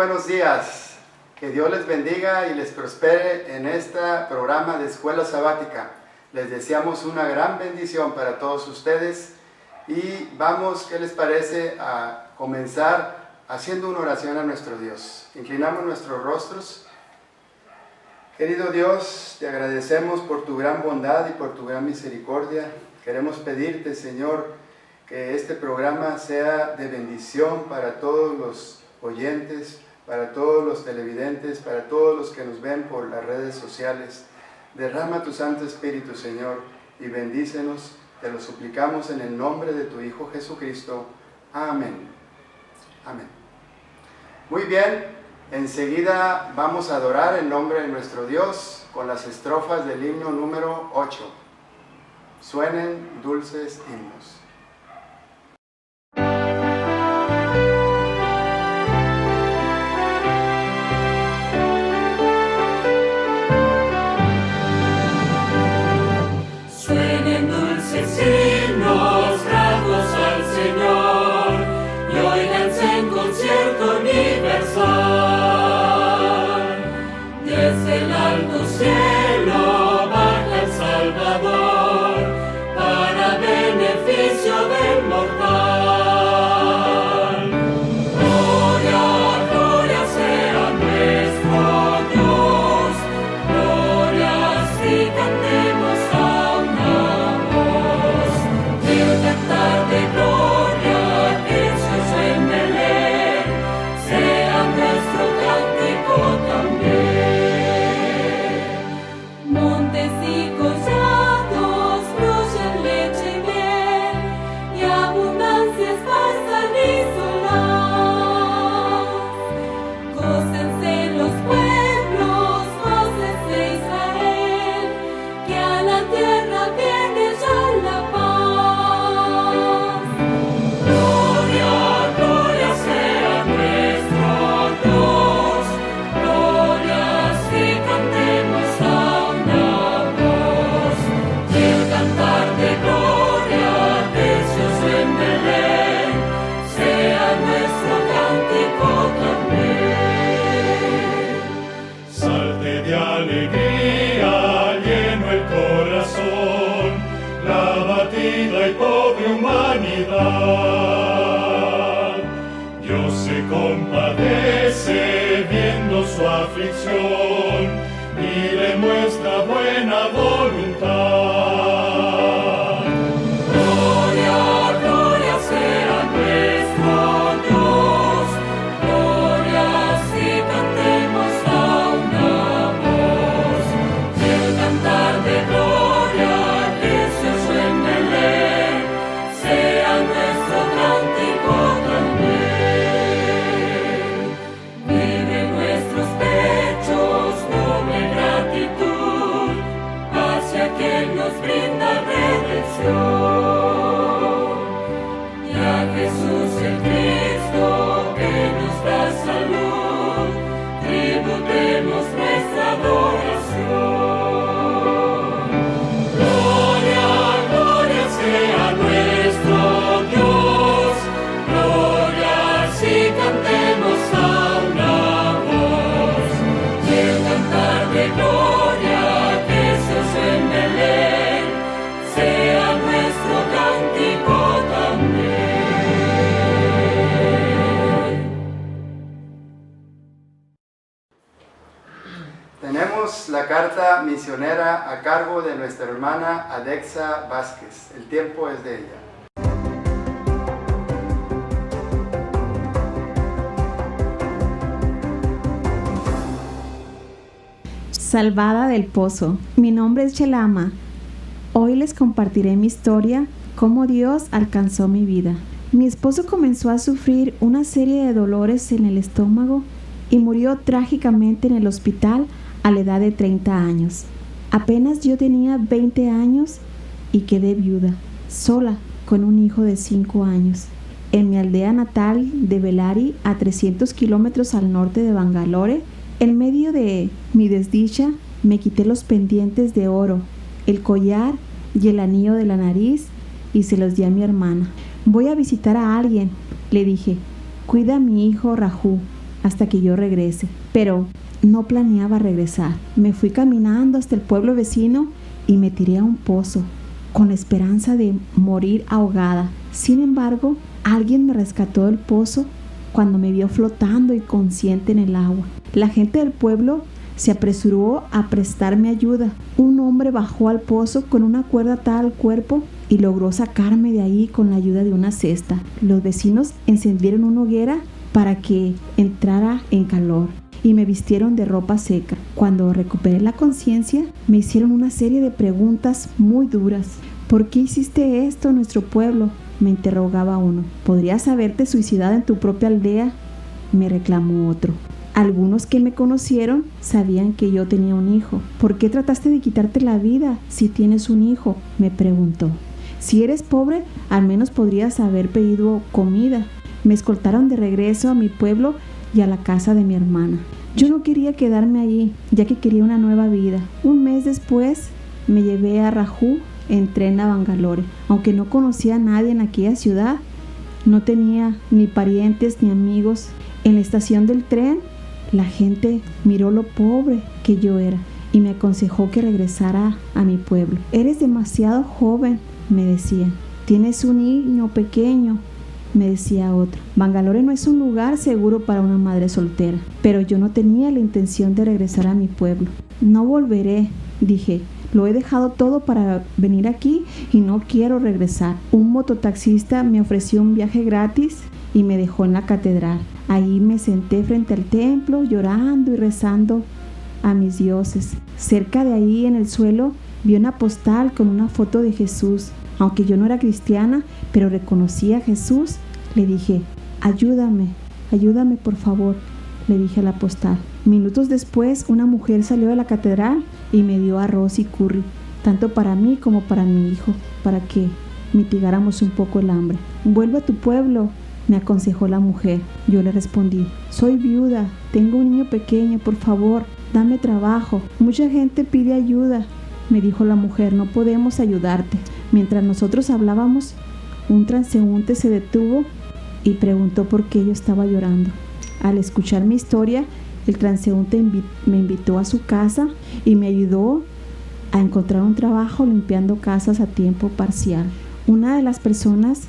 buenos días. Que Dios les bendiga y les prospere en este programa de Escuela Sabática. Les deseamos una gran bendición para todos ustedes y vamos, ¿qué les parece? A comenzar haciendo una oración a nuestro Dios. Inclinamos nuestros rostros. Querido Dios, te agradecemos por tu gran bondad y por tu gran misericordia. Queremos pedirte, Señor, que este programa sea de bendición para todos los oyentes, para todos los televidentes, para todos los que nos ven por las redes sociales. Derrama tu Santo Espíritu, Señor, y bendícenos. Te lo suplicamos en el nombre de tu Hijo Jesucristo. Amén. Amén. Muy bien, enseguida vamos a adorar el nombre de nuestro Dios con las estrofas del himno número 8. Suenen dulces himnos. Himnos gratos al Señor y óiganse en concierto universal. Desde el alto cielo baja el Salvador para beneficio del mortal. Gloria, gloria sea nuestro Dios, glorias y cantemos a una voz. El cantar de gloria que se oye en Belén sea nuestro cántico también. Montes y collados fluyen leche y miel y abundancia esparza y solaz. Gócense los pueblos, gócense Israel, que a la tierra viene ya la paz. Gloria, gloria sea nuestro Dios, glorias y cantemos a una voz. Y el cantar de gloria que se oye en Belén sea nuestro cántico también. Salte de alegría, lleno el corazón, la abatida y pobre humanidad. Dios se compadece viendo su aflicción y le muestra buena voluntad. Gloria, gloria sea nuestro Dios, glorias y cantemos a una voz. El cantar de gloria que se oye en Belén sea nuestro cántico también. Vive en nuestros pechos noble gratitud hacia quien nos brinda redención. Y a Jesús el Cristo que nos da salud, tributemos nuestra adoración. Gloria, gloria sea nuestro Dios, glorias y cantemos a una voz. Y el cantar de gloria que se oye en Belén sea nuestro cántico también. Tenemos la carta misionera a cargo de nuestra hermana Alexa Vázquez. El tiempo es de ella. Salvada del pozo. Mi nombre es Chelama. Hoy les compartiré mi historia, cómo Dios alcanzó mi vida. Mi esposo comenzó a sufrir una serie de dolores en el estómago y murió trágicamente en el hospital a la edad de 30 años. Apenas yo tenía 20 años y quedé viuda, sola, con un hijo de 5 años. En mi aldea natal de Bellary, a 300 kilómetros al norte de Bangalore, en medio de mi desdicha, me quité los pendientes de oro, el collar y el anillo de la nariz y se los di a mi hermana. Voy a visitar a alguien, le dije. Cuida a mi hijo Raju. hasta que yo regrese. Pero no planeaba regresar. Me fui caminando hasta el pueblo vecino y me tiré a un pozo, con la esperanza de morir ahogada. Sin embargo, alguien me rescató del pozo cuando me vio flotando inconsciente en el agua. La gente del pueblo se apresuró a prestarme ayuda. Un hombre bajó al pozo con una cuerda atada al cuerpo y logró sacarme de ahí con la ayuda de una cesta. Los vecinos encendieron una hoguera para que entrara en calor y me vistieron de ropa seca. Cuando recuperé la conciencia, me hicieron una serie de preguntas muy duras. ¿Por qué hiciste esto en nuestro pueblo?, me interrogaba uno. ¿Podrías haberte suicidado en tu propia aldea?, me reclamó otro. Algunos que me conocieron sabían que yo tenía un hijo. ¿Por qué trataste de quitarte la vida si tienes un hijo?, me preguntó. Si eres pobre, al menos podrías haber pedido comida. Me escoltaron de regreso a mi pueblo y a la casa de mi hermana. Yo no quería quedarme allí, ya que quería una nueva vida. Un mes después me llevé a Raju en tren a Bangalore. Aunque no conocía a nadie en aquella ciudad, no tenía ni parientes ni amigos. En la estación del tren, la gente miró lo pobre que yo era y me aconsejó que regresara a mi pueblo. Eres demasiado joven, me decían. Tienes un niño pequeño, me decía otro. Bangalore no es un lugar seguro para una madre soltera. Pero yo no tenía la intención de regresar a mi pueblo. No volveré, dije. Lo he dejado todo para venir aquí y no quiero regresar. Un mototaxista me ofreció un viaje gratis y me dejó en la catedral. Ahí me senté frente al templo, llorando y rezando a mis dioses. Cerca de ahí, en el suelo, vi una postal con una foto de Jesús. Aunque yo no era cristiana, pero reconocía a Jesús, le dije: ayúdame por favor, le dije a la postal. Minutos después, una mujer salió de la catedral y me dio arroz y curry, tanto para mí como para mi hijo, para que mitigáramos un poco el hambre. Vuelve a tu pueblo, me aconsejó la mujer. Yo le respondí: soy viuda, tengo un niño pequeño, por favor, dame trabajo. Mucha gente pide ayuda, me dijo la mujer, no podemos ayudarte. Mientras nosotros hablábamos, un transeúnte se detuvo y preguntó por qué yo estaba llorando. Al escuchar mi historia, el transeúnte me invitó a su casa y me ayudó a encontrar un trabajo limpiando casas a tiempo parcial. Una de las personas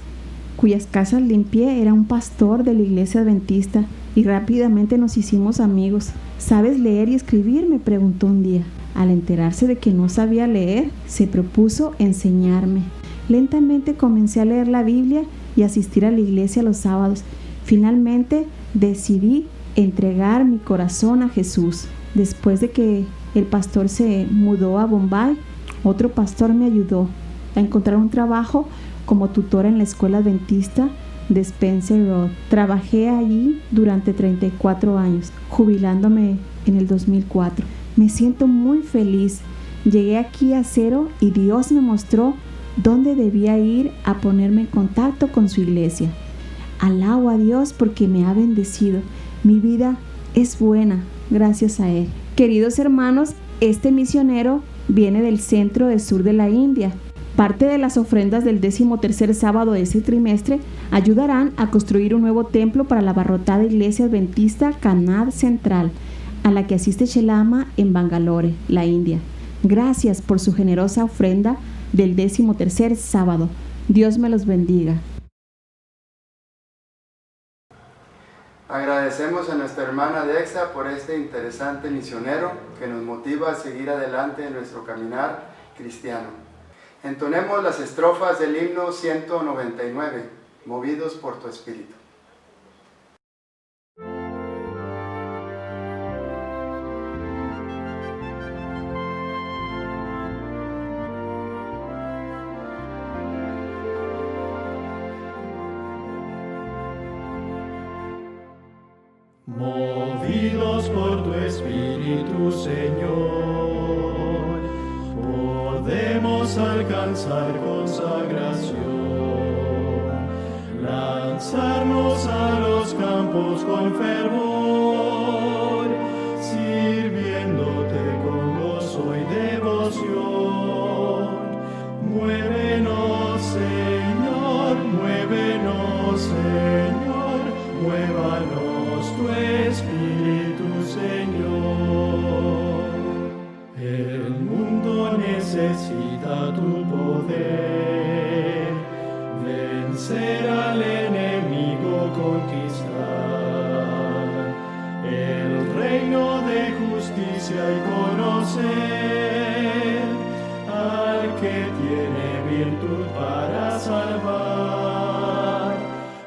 cuyas casas limpié era un pastor de la iglesia adventista y rápidamente nos hicimos amigos. ¿Sabes leer y escribir?, me preguntó un día. Al enterarse de que no sabía leer, se propuso enseñarme. Lentamente comencé a leer la Biblia y asistir a la iglesia los sábados. Finalmente decidí entregar mi corazón a Jesús. Después de que el pastor se mudó a Bombay, otro pastor me ayudó a encontrar un trabajo como tutora en la escuela adventista de Spencer Road. Trabajé allí durante 34 años, jubilándome en el 2004. Me siento muy feliz. Llegué aquí a cero y Dios me mostró dónde debía ir a ponerme en contacto con su iglesia. Alabo a Dios porque me ha bendecido. Mi vida es buena gracias a Él. Queridos hermanos, este misionero viene del centro del sur de la India. Parte de las ofrendas del 13º sábado de ese trimestre ayudarán a construir un nuevo templo para la abarrotada iglesia adventista Kanad Central, a la que asiste Chelama en Bangalore, la India. Gracias por su generosa ofrenda del 13º sábado. Dios me los bendiga. Agradecemos a nuestra hermana Dexa por este interesante misionero que nos motiva a seguir adelante en nuestro caminar cristiano. Entonemos las estrofas del himno 199, movidos por tu espíritu. Movidos por tu Espíritu, Señor, podemos alcanzar consagración, lanzarnos a los campos con fervor, sirviéndote con gozo y devoción. Muévenos, Señor, muévenos, Señor, muévanos, tu Espíritu, Señor. El mundo necesita tu poder, vencer al enemigo, conquistar el reino de justicia y conocer al que tiene virtud para salvar.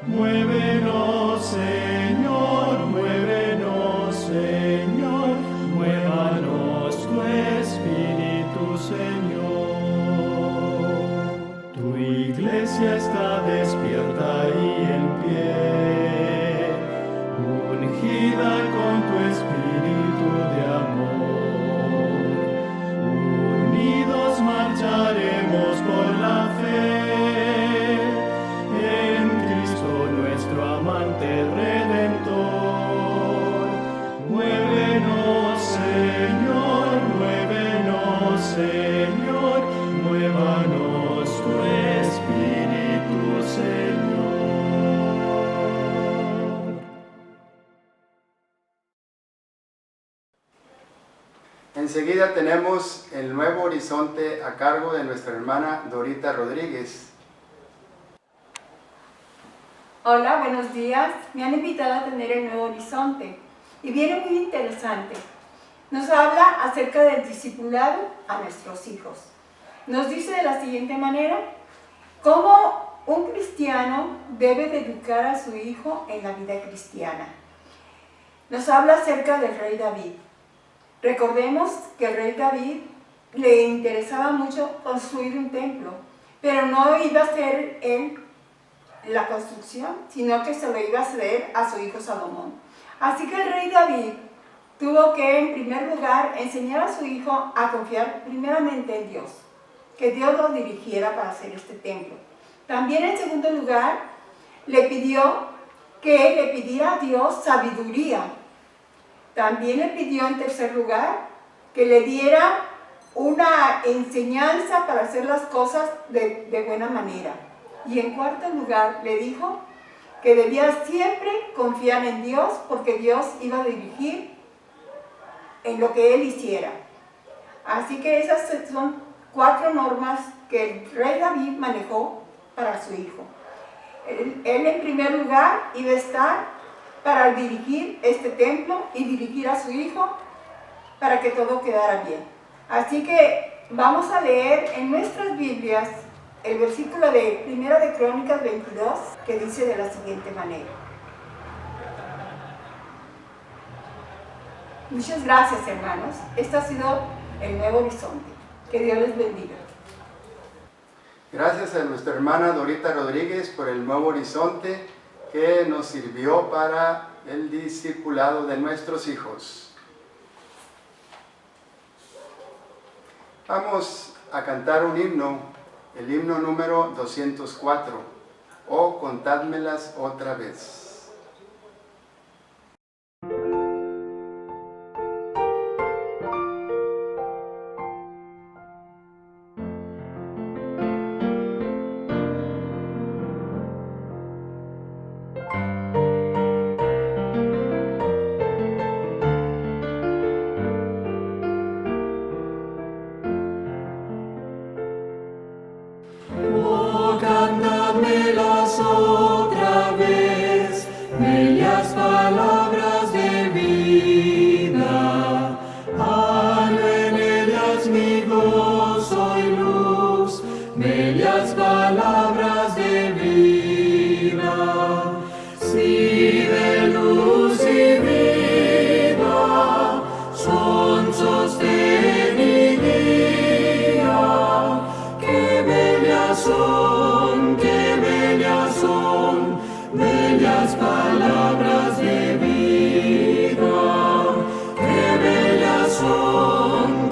Muévenos, Señor, muévenos, Señor, muévanos tu Espíritu, Señor. Tu iglesia está despierta y en pie, ungida con tu Espíritu de amor. Unidos marcharemos por la fe en Cristo nuestro amante Redentor. Muévenos, Señor, muévenos, Señor, muévanos tu Espíritu, Señor. Enseguida tenemos el Nuevo Horizonte a cargo de nuestra hermana Dorita Rodríguez. Hola, buenos días. Me han invitado a tener el Nuevo Horizonte y viene muy interesante. Nos habla acerca del discipulado a nuestros hijos. Nos dice de la siguiente manera: cómo un cristiano debe de educar a su hijo en la vida cristiana. Nos habla acerca del rey David. Recordemos que el rey David le interesaba mucho construir un templo, pero no iba a ser él la construcción, sino que se lo iba a ceder a su hijo Salomón. Así que el rey David tuvo que, en primer lugar, enseñar a su hijo a confiar primeramente en Dios, que Dios lo dirigiera para hacer este templo. También, en segundo lugar, le pidió que le pidiera a Dios sabiduría. También le pidió, en tercer lugar, que le diera una enseñanza para hacer las cosas de buena manera. Y en cuarto lugar, le dijo que debía siempre confiar en Dios, porque Dios iba a dirigir en lo que él hiciera. Así que esas son 4 normas que el rey David manejó para su hijo. Él en primer lugar iba a estar para dirigir este templo y dirigir a su hijo para que todo quedara bien. Así que vamos a leer en nuestras Biblias el versículo de 1 de Crónicas 22, que dice de la siguiente manera. Muchas gracias, hermanos. Este ha sido el Nuevo Horizonte. Que Dios les bendiga. Gracias a nuestra hermana Dorita Rodríguez por el Nuevo Horizonte que nos sirvió para el discipulado de nuestros hijos. Vamos a cantar un himno, el himno número 204, o Contádmelas otra vez. Otra vez, bellas palabras de vida, hallo en ellas mi gozo y luz, bellas palabras de vida, sí, de luz y vida, son sostén y guía, que bellas son, bellas palabras de vida, qué bellas son,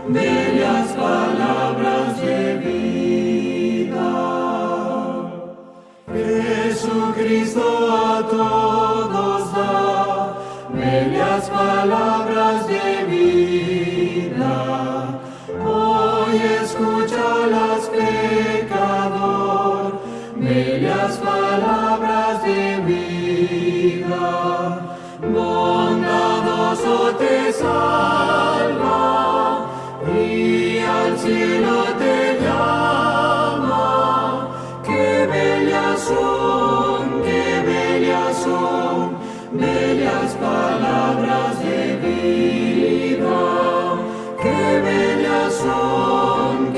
bellas palabras de vida. Jesucristo a todos da bellas palabras de vida. Hoy escúchalas, pecador, bellas bellas palabras de vida. Bondadoso te salva y al cielo te llama. Qué bellas son, bellas palabras de vida. Qué bellas son,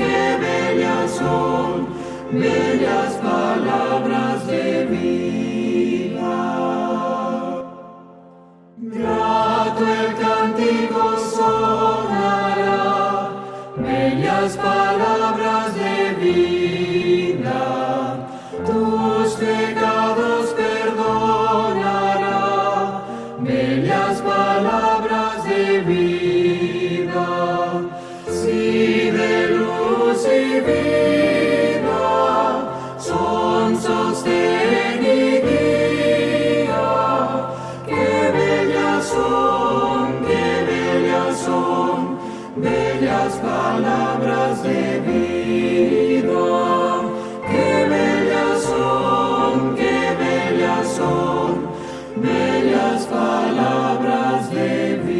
bellas palabras de vida. Grato el cántico sonará, bellas palabras de vida. Tus pecados perdonará, bellas palabras de vida. Si de luz y vida son sostén y guía, qué bellas son, bellas palabras de vida. Qué bellas son, bellas palabras de vida.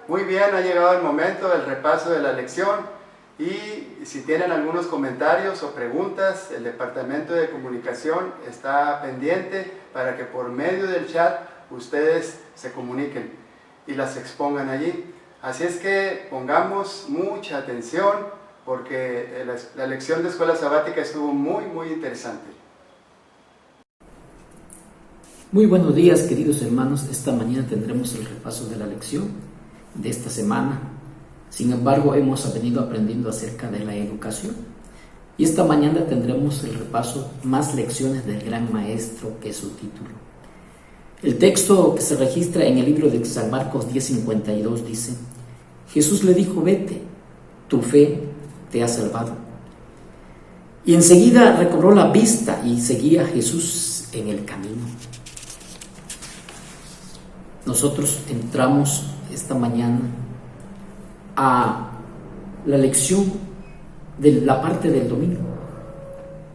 Muy bien, ha llegado el momento del repaso de la lección y si tienen algunos comentarios o preguntas, el Departamento de Comunicación está pendiente para que por medio del chat ustedes se comuniquen y las expongan allí. Así es que pongamos mucha atención porque la lección de escuela sabática estuvo muy interesante. Muy buenos días, queridos hermanos. Esta mañana tendremos el repaso de la lección de esta semana. Sin embargo, hemos venido aprendiendo acerca de la educación. Y esta mañana tendremos el repaso Más lecciones del gran maestro, que es su título. El texto que se registra en el libro de San Marcos 10:52 dice: Jesús le dijo: vete, tu fe te ha salvado. Y enseguida recobró la vista y seguía a Jesús en el camino. Nosotros entramos esta mañana a la lección de la parte del domingo,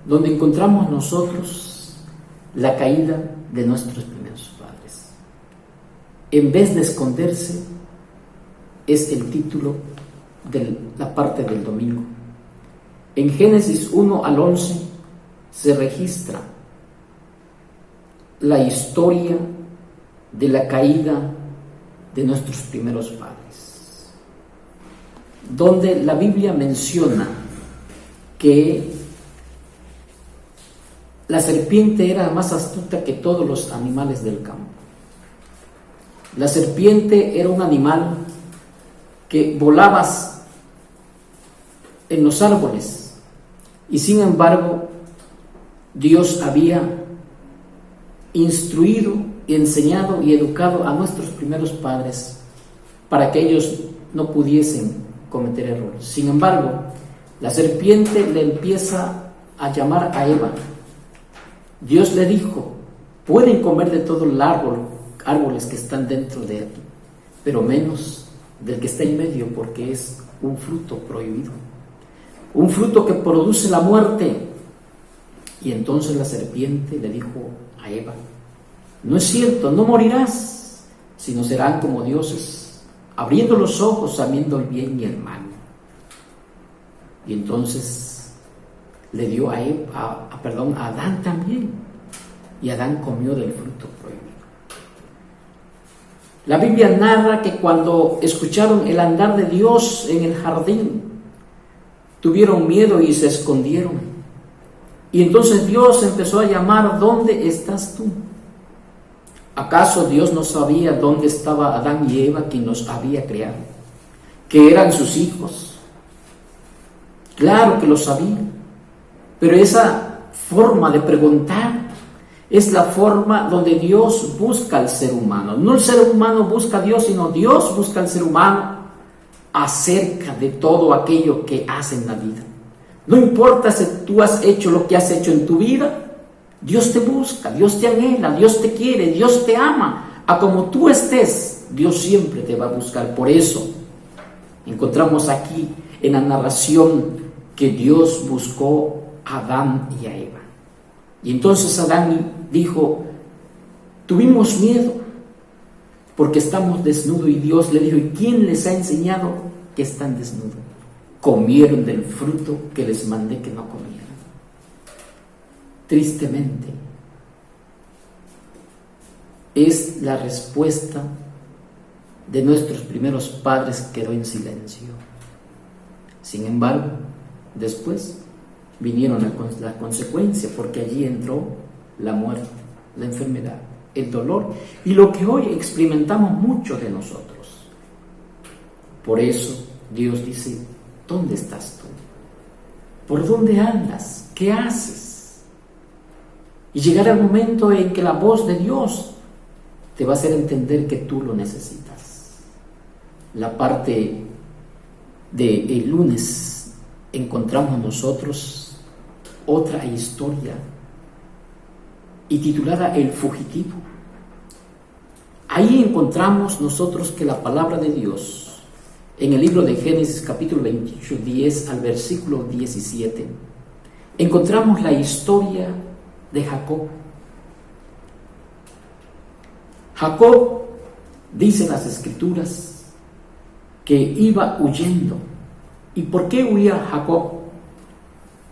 donde encontramos nosotros la caída de nuestros primeros padres. En vez de esconderse, es el título de la parte del domingo. En Génesis 1 al 11 se registra la historia de la caída de nuestros primeros padres, donde la Biblia menciona que la serpiente era más astuta que todos los animales del campo. La serpiente era un animal que volaba en los árboles y sin embargo Dios había instruido, enseñado y educado a nuestros primeros padres para que ellos no pudiesen cometer errores. Sin embargo, la serpiente le empieza a llamar a Eva. Dios le dijo: pueden comer de todo el árboles que están dentro de él, pero menos del que está en medio, porque es un fruto prohibido, un fruto que produce la muerte. Y entonces la serpiente le dijo a Eva: no es cierto, no morirás, sino serán como dioses, abriendo los ojos, sabiendo el bien y el mal. Y entonces le dio a Adán también, y Adán comió del fruto prohibido. La Biblia narra que cuando escucharon el andar de Dios en el jardín, tuvieron miedo y se escondieron. Y entonces Dios empezó a llamar: ¿dónde estás tú? ¿Acaso Dios no sabía dónde estaba Adán y Eva, quien los había creado? Que eran sus hijos. Claro que lo sabía, pero esa forma de preguntar es la forma donde Dios busca al ser humano. No el ser humano busca a Dios, sino Dios busca al ser humano acerca de todo aquello que hace en la vida. No importa si tú has hecho lo que has hecho en tu vida, Dios te busca, Dios te anhela, Dios te quiere, Dios te ama. A como tú estés, Dios siempre te va a buscar. Por eso, Encontramos aquí en la narración que Dios buscó a Adán y a Eva. Y entonces Adán dijo, tuvimos miedo porque estamos desnudos, y Dios le dijo, ¿y quién les ha enseñado que están desnudos? Comieron del fruto que les mandé que no comieran. Tristemente, es la respuesta de nuestros primeros padres que quedó en silencio. Sin embargo, después vinieron la consecuencia, porque allí entró la muerte, la enfermedad, el dolor y lo que hoy experimentamos muchos de nosotros. Por eso Dios dice, ¿dónde estás tú? ¿Por dónde andas? ¿Qué haces? Y llegará el momento en que la voz de Dios te va a hacer entender que tú lo necesitas. La parte del lunes encontramos nosotros otra historia y titulada El fugitivo. Ahí encontramos nosotros que la palabra de Dios en el libro de Génesis capítulo 28, 10 al versículo 17, encontramos la historia de Jacob. Jacob, dice las Escrituras, que iba huyendo. ¿Y por qué huía Jacob?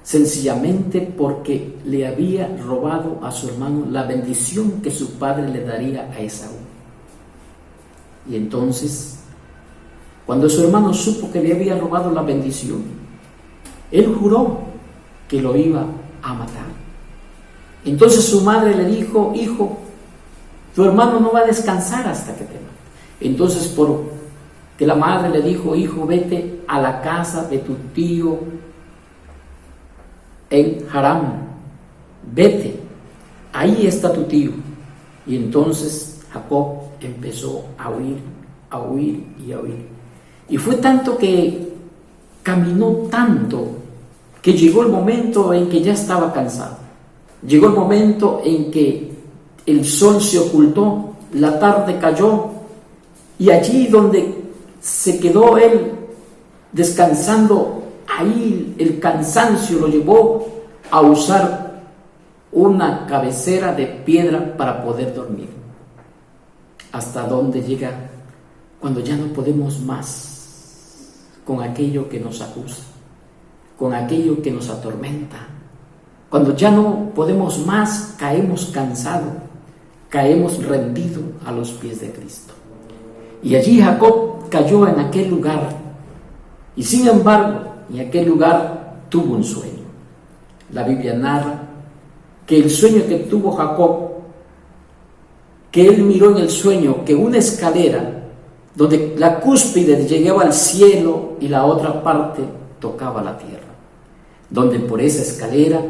Sencillamente porque le había robado a su hermano la bendición que su padre le daría a Esaú. Y entonces, cuando su hermano supo que le había robado la bendición, él juró que lo iba a matar. Entonces su madre le dijo, hijo, tu hermano no va a descansar hasta que te mate. Entonces, porque la madre le dijo, hijo, vete a la casa de tu tío en Harán, vete, ahí está tu tío. Y entonces Jacob empezó a huir, a huir y a huir. Y fue tanto que caminó tanto que llegó el momento en que ya estaba cansado. Llegó el momento en que el sol se ocultó, la tarde cayó, y allí donde se quedó él descansando, ahí el cansancio lo llevó a usar una cabecera de piedra para poder dormir. Hasta donde llega cuando ya no podemos más con aquello que nos acusa, con aquello que nos atormenta. Cuando ya no podemos más, caemos cansados, caemos rendidos a los pies de Cristo. Y allí Jacob cayó en aquel lugar, y sin embargo, en aquel lugar tuvo un sueño. La Biblia narra que el sueño que tuvo Jacob, que él miró en el sueño que una escalera, donde la cúspide llegaba al cielo y la otra parte tocaba la tierra, donde por esa escalera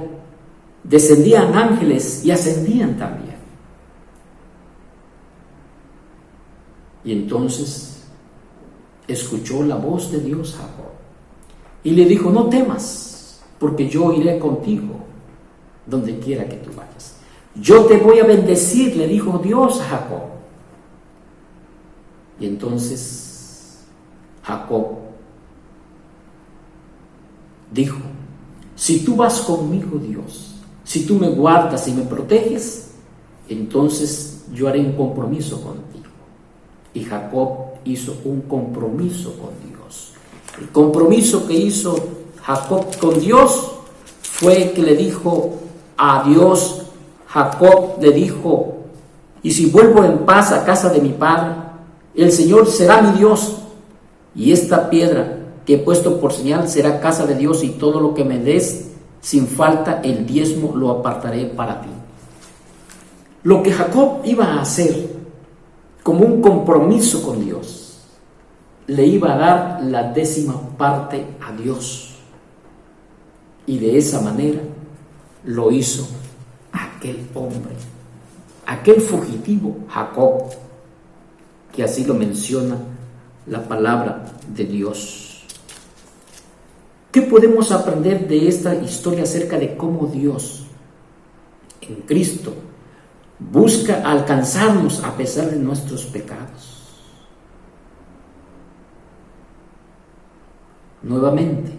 descendían ángeles y ascendían también. Y entonces escuchó la voz de Dios Jacob y le dijo, no temas, porque yo iré contigo donde quiera que tú vayas. Yo te voy a bendecir, le dijo Dios a Jacob. Y entonces Jacob dijo, si tú vas conmigo, Dios, si tú me guardas y me proteges, entonces yo haré un compromiso contigo. Y Jacob hizo un compromiso con Dios. El compromiso que hizo Jacob con Dios fue que le dijo a Dios, Jacob le dijo, y si vuelvo en paz a casa de mi padre, el Señor será mi Dios, y esta piedra que he puesto por señal será casa de Dios, y todo lo que me des sin falta, el diezmo lo apartaré para ti. Lo que Jacob iba a hacer como un compromiso con Dios, le iba a dar la 10ª parte a Dios, y de esa manera lo hizo aquel hombre, aquel fugitivo Jacob, que así lo menciona la palabra de Dios. ¿Qué podemos aprender de esta historia acerca de cómo Dios en Cristo busca alcanzarnos a pesar de nuestros pecados? nuevamente,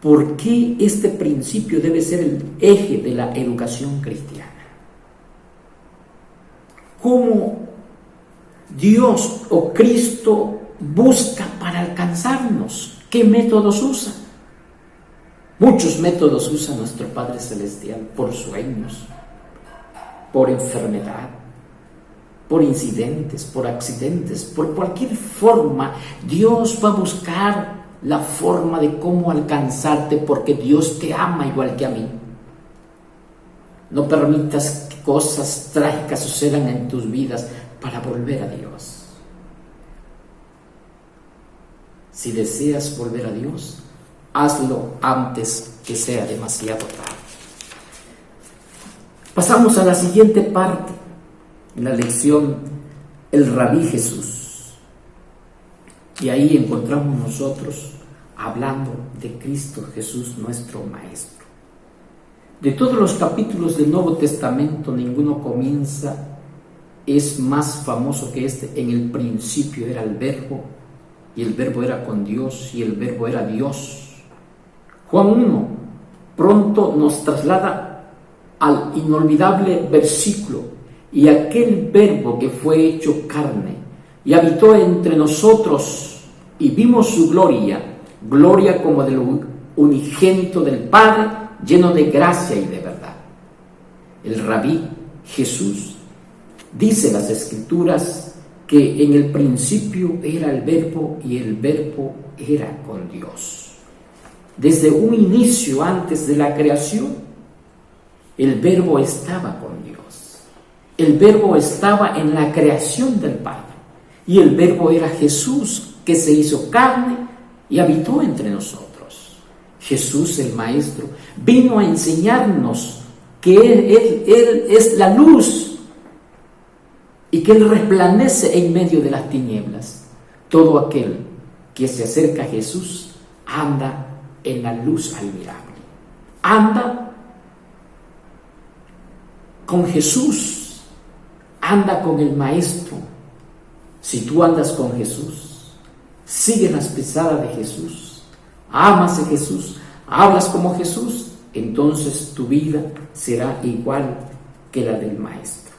¿por qué este principio debe ser el eje de la educación cristiana? ¿Cómo Dios o Cristo busca para alcanzarnos? ¿Qué métodos usa? Muchos métodos usa nuestro Padre Celestial: por sueños, por enfermedad, por incidentes, por accidentes, por cualquier forma. Dios va a buscar la forma de cómo alcanzarte, porque Dios te ama igual que a mí. No permitas que cosas trágicas sucedan en tus vidas para volver a Dios. Si deseas volver a Dios, hazlo antes que sea demasiado tarde. Pasamos a la siguiente parte, en la lección El Rabí Jesús. Y ahí encontramos nosotros hablando de Cristo Jesús, nuestro Maestro. De todos los capítulos del Nuevo Testamento, ninguno comienza, es más famoso que este: en el principio era el Verbo, y el Verbo era con Dios, y el Verbo era Dios. Juan 1 pronto nos traslada al inolvidable versículo: y aquel Verbo que fue hecho carne y habitó entre nosotros, y vimos su gloria, gloria como del unigénito del Padre, lleno de gracia y de verdad. El Rabí Jesús dice las Escrituras que en el principio era el Verbo, y el Verbo era con Dios. Desde un inicio, antes de la creación, el Verbo estaba con Dios. El Verbo estaba en la creación del Padre, y el Verbo era Jesús, que se hizo carne y habitó entre nosotros. Jesús, el Maestro, vino a enseñarnos que Él es la luz, y que Él resplandece en medio de las tinieblas. Todo aquel que se acerca a Jesús anda en la luz admirable. Anda con Jesús, anda con el Maestro. Si tú andas con Jesús, sigues las pisadas de Jesús, amas a Jesús, hablas como Jesús, entonces tu vida será igual que la del Maestro.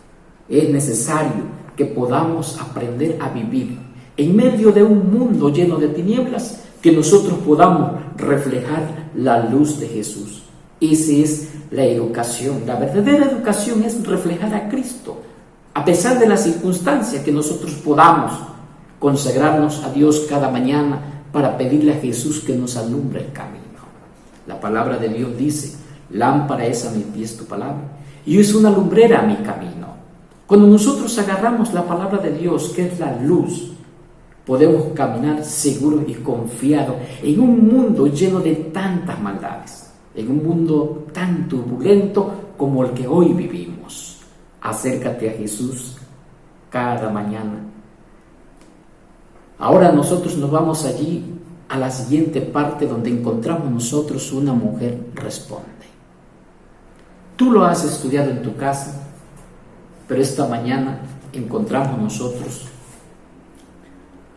Es necesario que podamos aprender a vivir en medio de un mundo lleno de tinieblas, que nosotros podamos reflejar la luz de Jesús. Esa es la educación. La verdadera educación es reflejar a Cristo, a pesar de las circunstancias, que nosotros podamos consagrarnos a Dios cada mañana para pedirle a Jesús que nos alumbre el camino. La palabra de Dios dice: lámpara es a mis pies tu palabra, y es una lumbrera a mi camino. Cuando nosotros agarramos la palabra de Dios, que es la luz, podemos caminar seguros y confiados en un mundo lleno de tantas maldades, en un mundo tan turbulento como el que hoy vivimos. Acércate a Jesús cada mañana. Ahora nosotros nos vamos allí a la siguiente parte, donde encontramos nosotros una mujer responde. Tú lo has estudiado en tu casa, pero esta mañana encontramos nosotros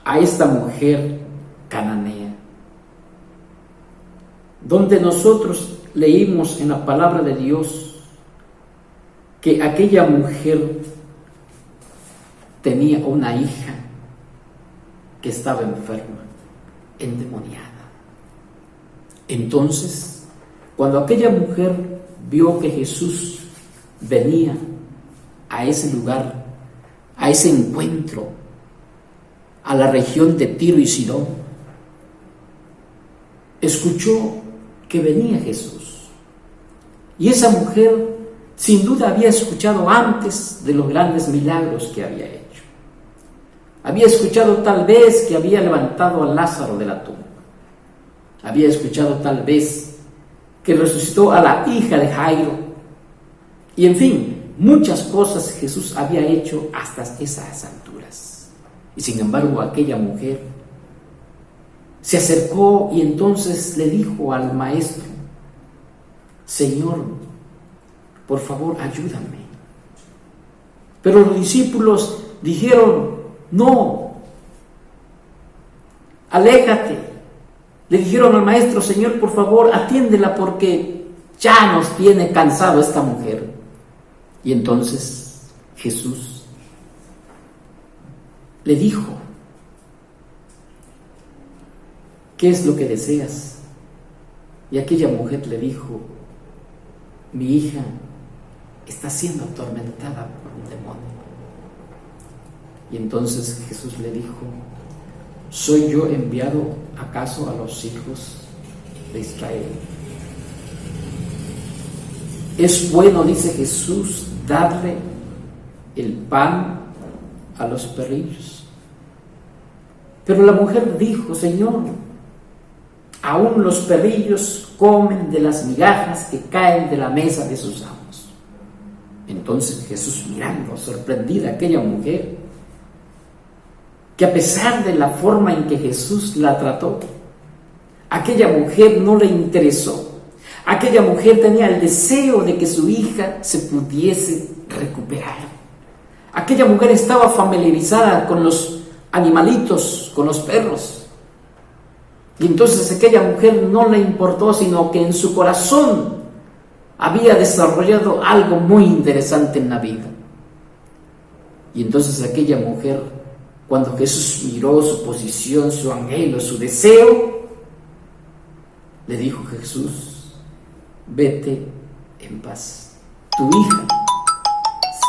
a esta mujer cananea, donde nosotros leímos en la palabra de Dios que aquella mujer tenía una hija que estaba enferma, endemoniada. Entonces, cuando aquella mujer vio que Jesús venía a ese lugar, a ese encuentro, a la región de Tiro y Sidón, escuchó que venía Jesús. Y esa mujer sin duda había escuchado antes de los grandes milagros que había hecho. Había escuchado tal vez que había levantado a Lázaro de la tumba. Había escuchado tal vez que resucitó a la hija de Jairo. Y en fin, muchas cosas Jesús había hecho hasta esas alturas. Y sin embargo, aquella mujer se acercó y entonces le dijo al Maestro: Señor, por favor, ayúdame. Pero los discípulos dijeron: no, aléjate, Le dijeron al maestro: Señor, por favor, atiéndela porque ya nos tiene cansado esta mujer. Y entonces Jesús le dijo: ¿qué es lo que deseas? Y aquella mujer le dijo: mi hija está siendo atormentada por un demonio. Y entonces Jesús le dijo: ¿soy yo enviado acaso a los hijos de Israel? Es bueno, dice Jesús, darle el pan a los perrillos. Pero la mujer dijo: Señor, aún los perrillos comen de las migajas que caen de la mesa de sus amos. Entonces Jesús, mirando sorprendida a aquella mujer, que a pesar de la forma en que Jesús la trató, aquella mujer no le interesó. Aquella mujer tenía el deseo de que su hija se pudiese recuperar. Aquella mujer estaba familiarizada con los animalitos, con los perros. Y entonces aquella mujer no le importó, sino que en su corazón había desarrollado algo muy interesante en la vida. Y entonces aquella mujer, cuando Jesús miró su posición, su anhelo, su deseo, le dijo: Jesús, vete en paz. Tu hija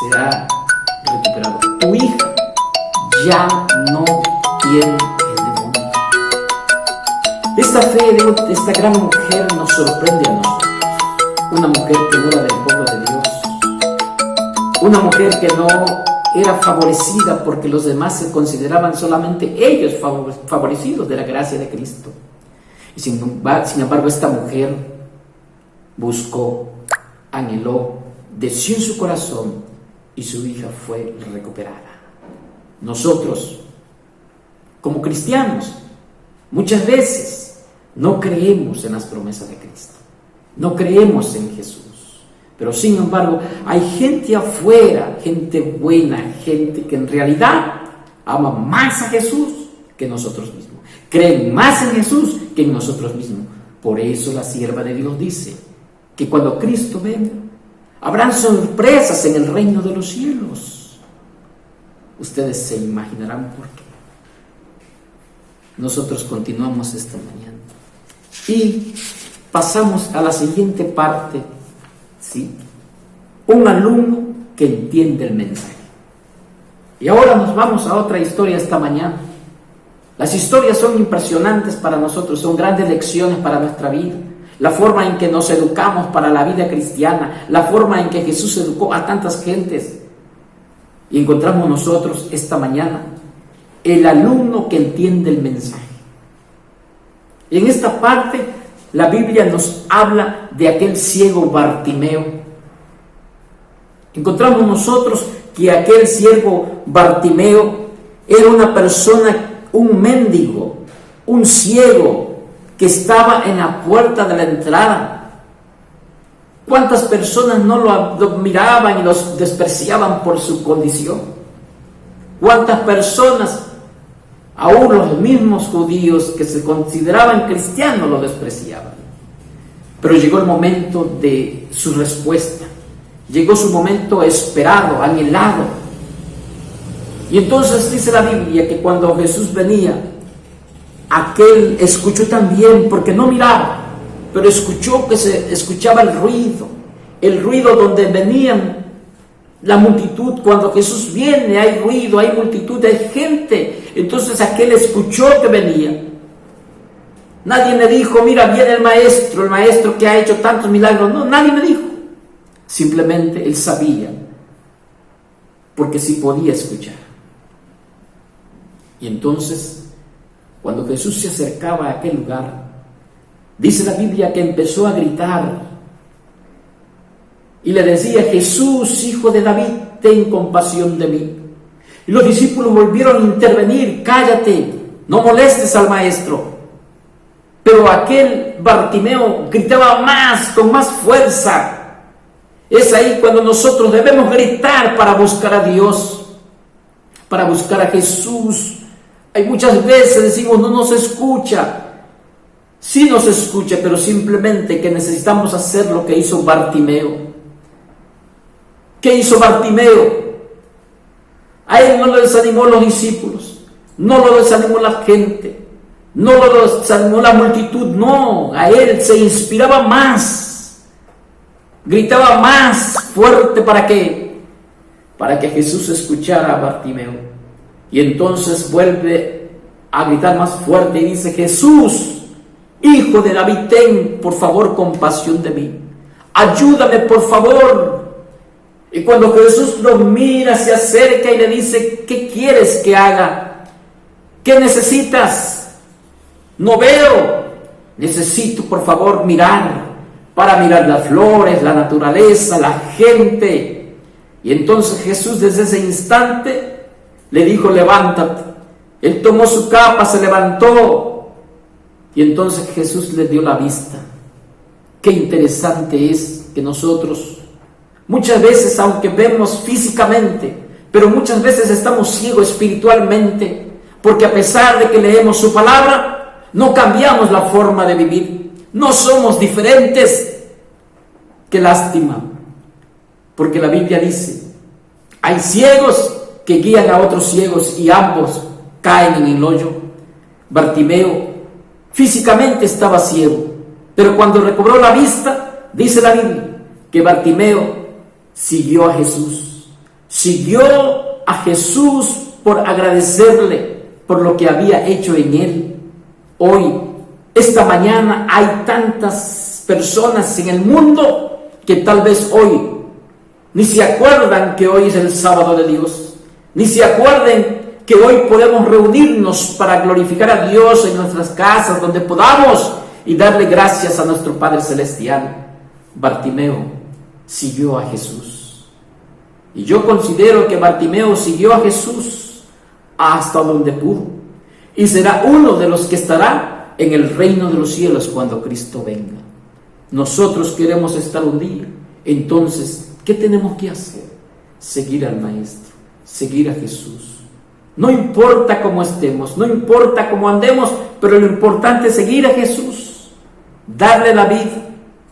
será recuperada. Tu hija ya no tiene el demonio. Esta fe de esta gran mujer nos sorprende a nosotros. Una mujer que no era del pueblo de Dios. Una mujer que no era favorecida porque los demás se consideraban solamente ellos favorecidos de la gracia de Cristo. Y sin embargo, esta mujer buscó, anheló, deseó en su corazón, y su hija fue recuperada. Nosotros, como cristianos, muchas veces no creemos en las promesas de Cristo, no creemos en Jesús, pero sin embargo hay gente afuera, gente buena, gente que en realidad ama más a Jesús que nosotros mismos, creen más en Jesús que en nosotros mismos. Por eso la sierva de Dios dice que cuando Cristo venga, habrán sorpresas en el reino de los cielos. Ustedes se imaginarán por qué. Nosotros continuamos esta mañana y pasamos a la siguiente parte, ¿sí? Un alumno que entiende el mensaje. Y ahora nos vamos a otra historia esta mañana. Las historias son impresionantes para nosotros, son grandes lecciones para nuestra vida. La forma en que nos educamos para la vida cristiana, la forma en que Jesús educó a tantas gentes. Y encontramos nosotros esta mañana el alumno que entiende el mensaje. Y en esta parte la Biblia nos habla de aquel ciego Bartimeo. Encontramos nosotros que aquel ciego Bartimeo era una persona, un mendigo, un ciego, que estaba en la puerta de la entrada. ¿Cuántas personas no lo miraban y los despreciaban por su condición? ¿Cuántas personas, aún los mismos judíos que se consideraban cristianos, lo despreciaban? Pero llegó el momento de su respuesta. Llegó su momento esperado, anhelado. Y entonces dice la Biblia que cuando Jesús venía, aquel escuchó también, porque no miraba, pero escuchó que se escuchaba el ruido donde venían la multitud. Cuando Jesús viene hay ruido, hay multitud, hay gente. Entonces aquel escuchó que venía. Nadie me dijo: mira, viene el maestro que ha hecho tantos milagros. No, nadie me dijo. Simplemente él sabía, porque sí podía escuchar. Y entonces, cuando Jesús se acercaba a aquel lugar, dice la Biblia que empezó a gritar y le decía: Jesús, hijo de David, ten compasión de mí. Y los discípulos volvieron a intervenir: cállate, no molestes al maestro. Pero aquel Bartimeo gritaba más, con más fuerza. Es ahí cuando nosotros debemos gritar para buscar a Dios, para buscar a Jesús. Hay muchas veces decimos: no nos escucha. Sí nos escucha, pero simplemente que necesitamos hacer lo que hizo Bartimeo. ¿Qué hizo Bartimeo? A él no lo desanimó los discípulos, no lo desanimó la gente, no lo desanimó la multitud, no, a él se inspiraba más, gritaba más fuerte. ¿Para qué? Para que Jesús escuchara a Bartimeo. Y entonces vuelve a gritar más fuerte y dice: Jesús, Hijo de David, ten por favor compasión de mí, ayúdame por favor. Y cuando Jesús lo mira, se acerca y le dice: ¿qué quieres que haga? ¿Qué necesitas? No veo. Necesito por favor mirar, para mirar las flores, la naturaleza, la gente. Y entonces Jesús desde ese instante le dijo: levántate. Él tomó su capa, se levantó, y entonces Jesús le dio la vista. Qué interesante es que nosotros muchas veces, aunque vemos físicamente, pero muchas veces estamos ciegos espiritualmente, porque a pesar de que leemos su palabra, no cambiamos la forma de vivir, no somos diferentes. Qué lástima, porque la Biblia dice: hay ciegos que guían a otros ciegos y ambos caen en el hoyo. Bartimeo físicamente estaba ciego, pero cuando recobró la vista, dice la Biblia que Bartimeo siguió a Jesús, por agradecerle por lo que había hecho en él. Hoy, esta mañana, hay tantas personas en el mundo que tal vez hoy ni se acuerdan que hoy es el sábado de Dios, ni se acuerden que hoy podemos reunirnos para glorificar a Dios en nuestras casas, donde podamos, y darle gracias a nuestro Padre Celestial. Bartimeo siguió a Jesús. Y yo considero que Bartimeo siguió a Jesús hasta donde pudo. Y será uno de los que estará en el reino de los cielos cuando Cristo venga. Nosotros queremos estar un día. Entonces, ¿qué tenemos que hacer? Seguir al Maestro, seguir a Jesús. No importa cómo estemos, no importa cómo andemos, pero lo importante es seguir a Jesús. Darle la vida,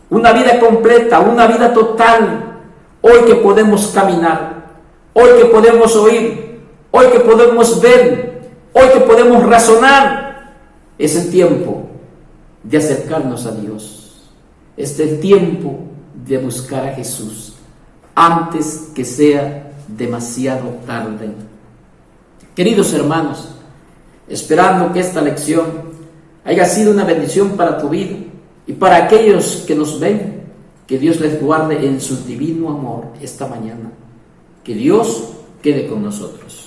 una vida completa, una vida total. Hoy que podemos caminar, hoy que podemos oír, hoy que podemos ver, hoy que podemos razonar, es el tiempo de acercarnos a Dios. Es el tiempo de buscar a Jesús antes que sea demasiado tarde. Queridos hermanos, esperando que esta lección haya sido una bendición para tu vida y para aquellos que nos ven, que Dios les guarde en su divino amor esta mañana. Que Dios quede con nosotros.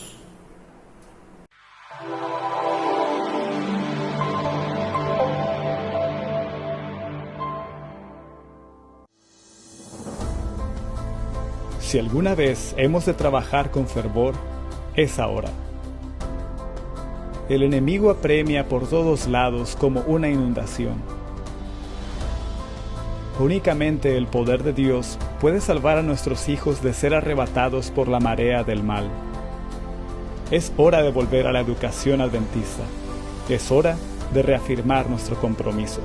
Si alguna vez hemos de trabajar con fervor, es ahora. El enemigo apremia por todos lados como una inundación. Únicamente el poder de Dios puede salvar a nuestros hijos de ser arrebatados por la marea del mal. Es hora de volver a la educación adventista. Es hora de reafirmar nuestro compromiso.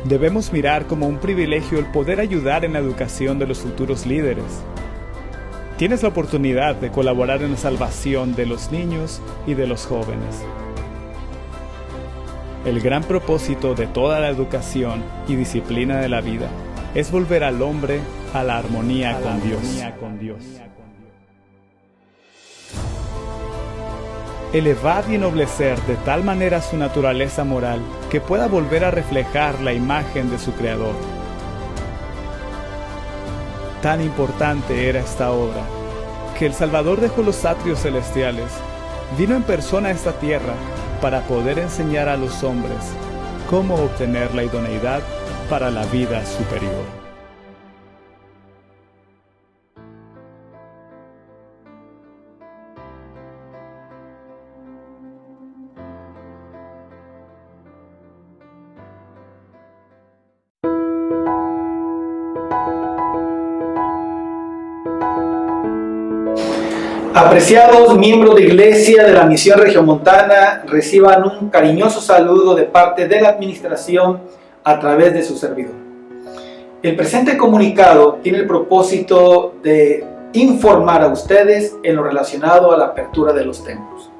Debemos mirar como un privilegio el poder ayudar en la educación de los futuros líderes. Tienes la oportunidad de colaborar en la salvación de los niños y de los jóvenes. El gran propósito de toda la educación y disciplina de la vida es volver al hombre a la armonía con Dios. Elevar y ennoblecer de tal manera su naturaleza moral que pueda volver a reflejar la imagen de su Creador. Tan importante era esta obra, que el Salvador dejó los atrios celestiales, vino en persona a esta tierra para poder enseñar a los hombres cómo obtener la idoneidad para la vida superior. Apreciados miembros de Iglesia de la Misión Regiomontana, reciban un cariñoso saludo de parte de la administración a través de su servidor. El presente comunicado tiene el propósito de informar a ustedes en lo relacionado a la apertura de los templos.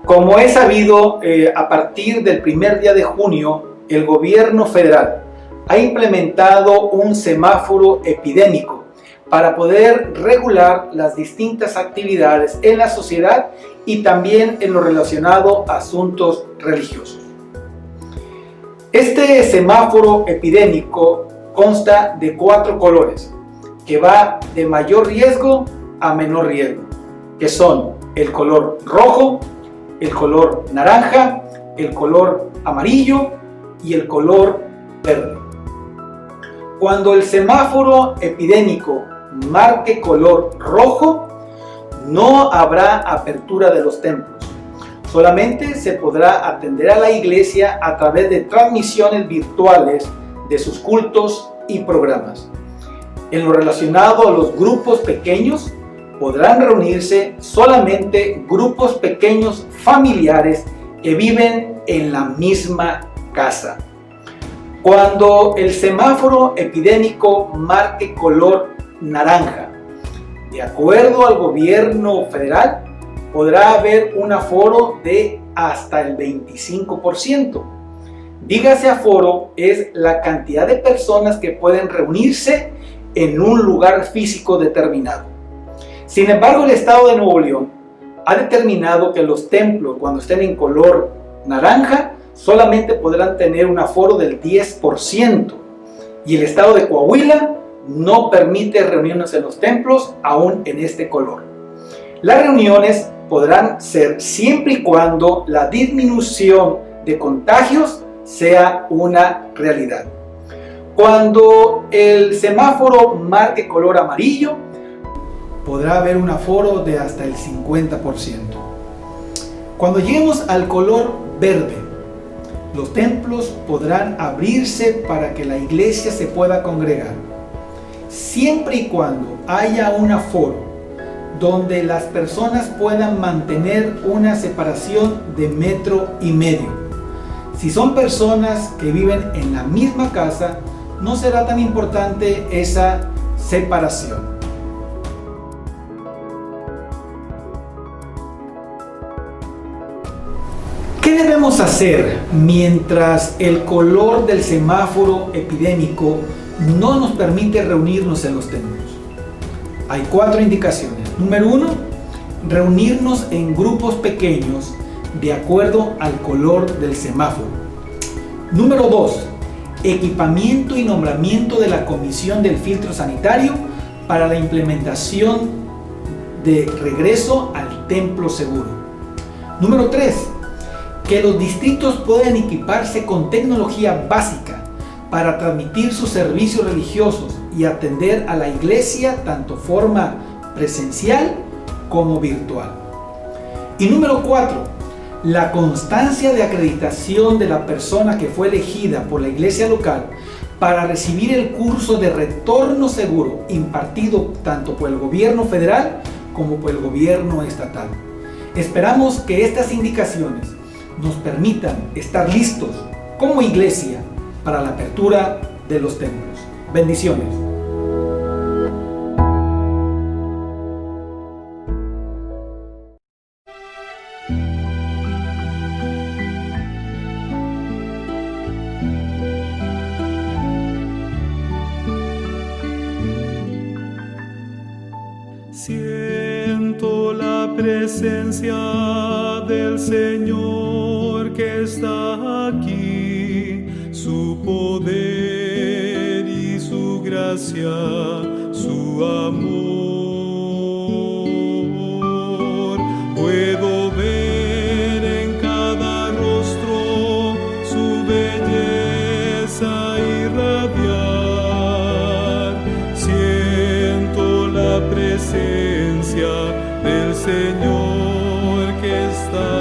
Como es sabido, a partir del primer día de junio, el gobierno federal ha implementado un semáforo epidémico para poder regular las distintas actividades en la sociedad y también en lo relacionado a asuntos religiosos. Este semáforo epidémico consta de 4 colores, que va de mayor riesgo a menor riesgo, que son el color rojo, el color naranja, el color amarillo y el color verde. Cuando el semáforo epidémico marque color rojo, no habrá apertura de los templos. Solamente se podrá atender a la iglesia a través de transmisiones virtuales de sus cultos y programas. En lo relacionado a los grupos pequeños, podrán reunirse solamente grupos pequeños familiares que viven en la misma casa. Cuando el semáforo epidémico marque color naranja, de acuerdo al gobierno federal, podrá haber un aforo de hasta el 25%. Dígase aforo es la cantidad de personas que pueden reunirse en un lugar físico determinado. Sin embargo, el Estado de Nuevo León ha determinado que los templos, cuando estén en color naranja, solamente podrán tener un aforo del 10%. Y el Estado de Coahuila no permite reuniones en los templos aún en este color. Las reuniones podrán ser siempre y cuando la disminución de contagios sea una realidad. Cuando el semáforo marque color amarillo, podrá haber un aforo de hasta el 50%. Cuando lleguemos al color verde, los templos podrán abrirse para que la iglesia se pueda congregar, siempre y cuando haya un aforo donde las personas puedan mantener una separación de 1,5 metros. Si son personas que viven en la misma casa, no será tan importante esa separación. ¿Qué debemos hacer mientras el color del semáforo epidémico no nos permite reunirnos en los templos? Hay 4 indicaciones. Número 1, reunirnos en grupos pequeños de acuerdo al color del semáforo. Número 2, equipamiento y nombramiento de la Comisión del Filtro Sanitario para la implementación de regreso al templo seguro. Número 3, que los distritos puedan equiparse con tecnología básica para transmitir sus servicios religiosos y atender a la iglesia tanto forma presencial como virtual. Y número 4, la constancia de acreditación de la persona que fue elegida por la iglesia local para recibir el curso de retorno seguro impartido tanto por el gobierno federal como por el gobierno estatal. Esperamos que estas indicaciones nos permitan estar listos como iglesia para la apertura de los templos. Bendiciones. Siento la presencia del Señor que está aquí, su poder y su gracia, su amor. Puedo ver en cada rostro su belleza irradiar. Siento la presencia del Señor que está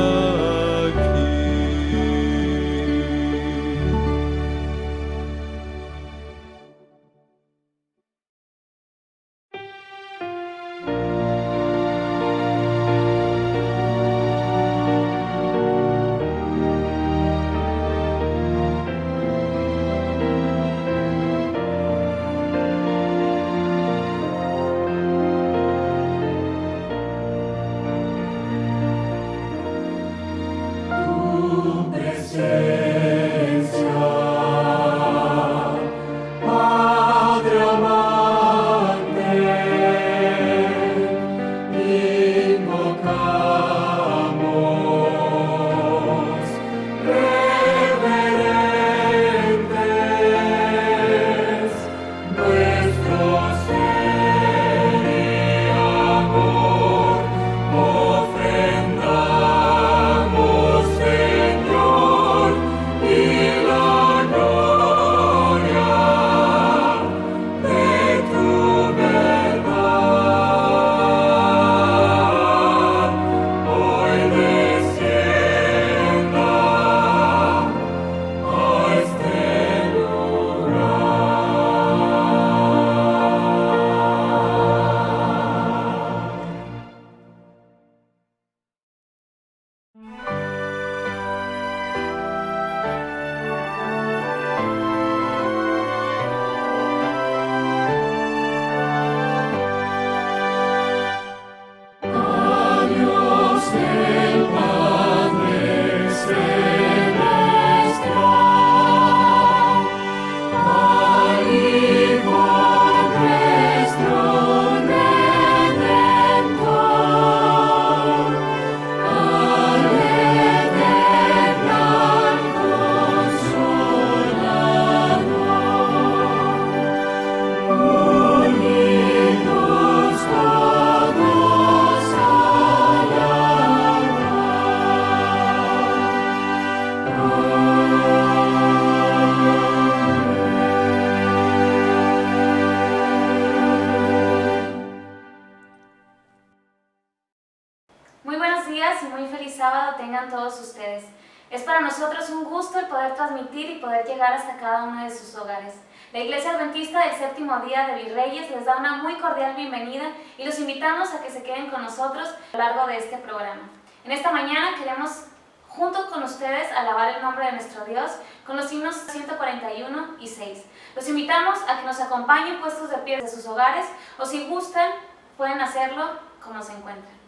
gusto el poder transmitir y poder llegar hasta cada uno de sus hogares. La Iglesia Adventista del Séptimo Día de Virreyes les da una muy cordial bienvenida y los invitamos a que se queden con nosotros a lo largo de este programa. En esta mañana queremos, junto con ustedes, alabar el nombre de nuestro Dios con los himnos 141 y 6. Los invitamos a que nos acompañen puestos de pie de sus hogares o si gustan, pueden hacerlo como se encuentren.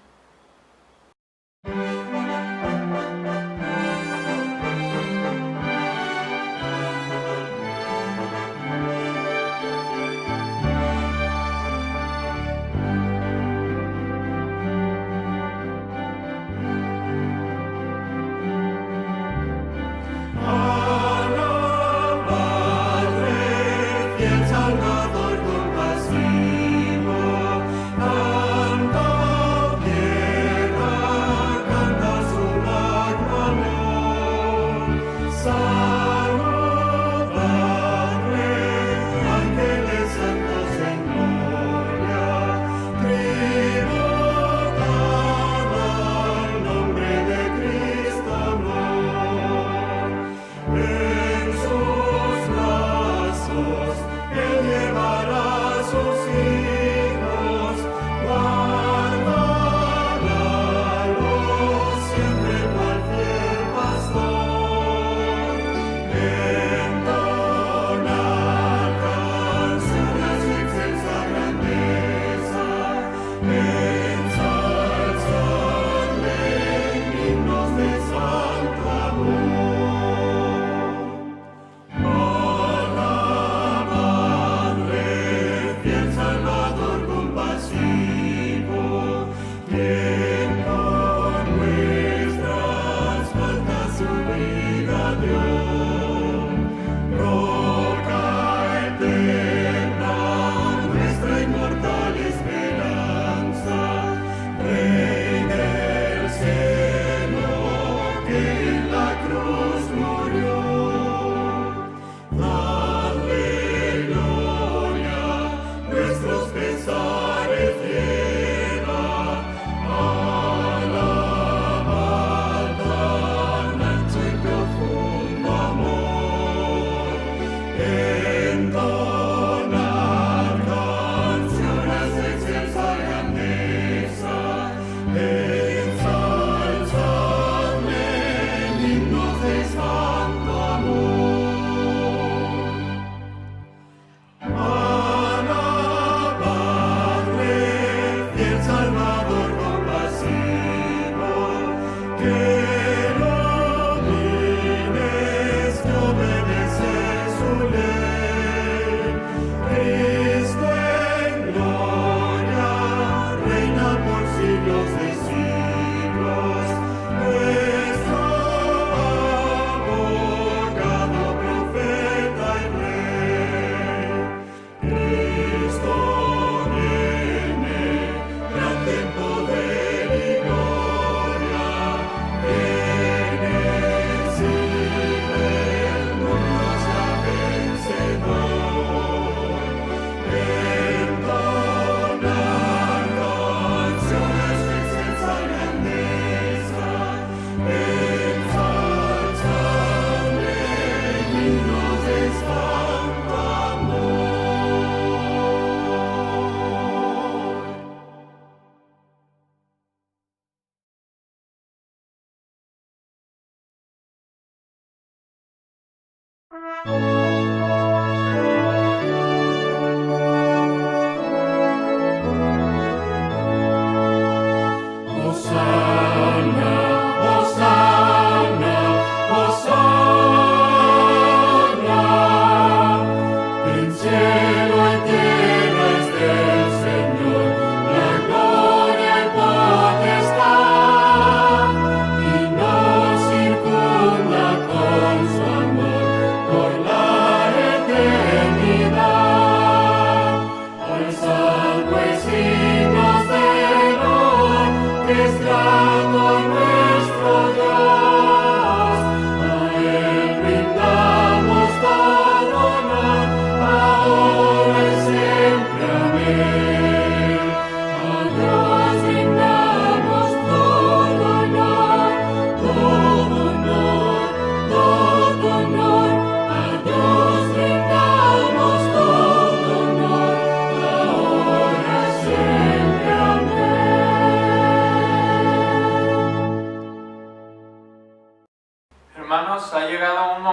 Por la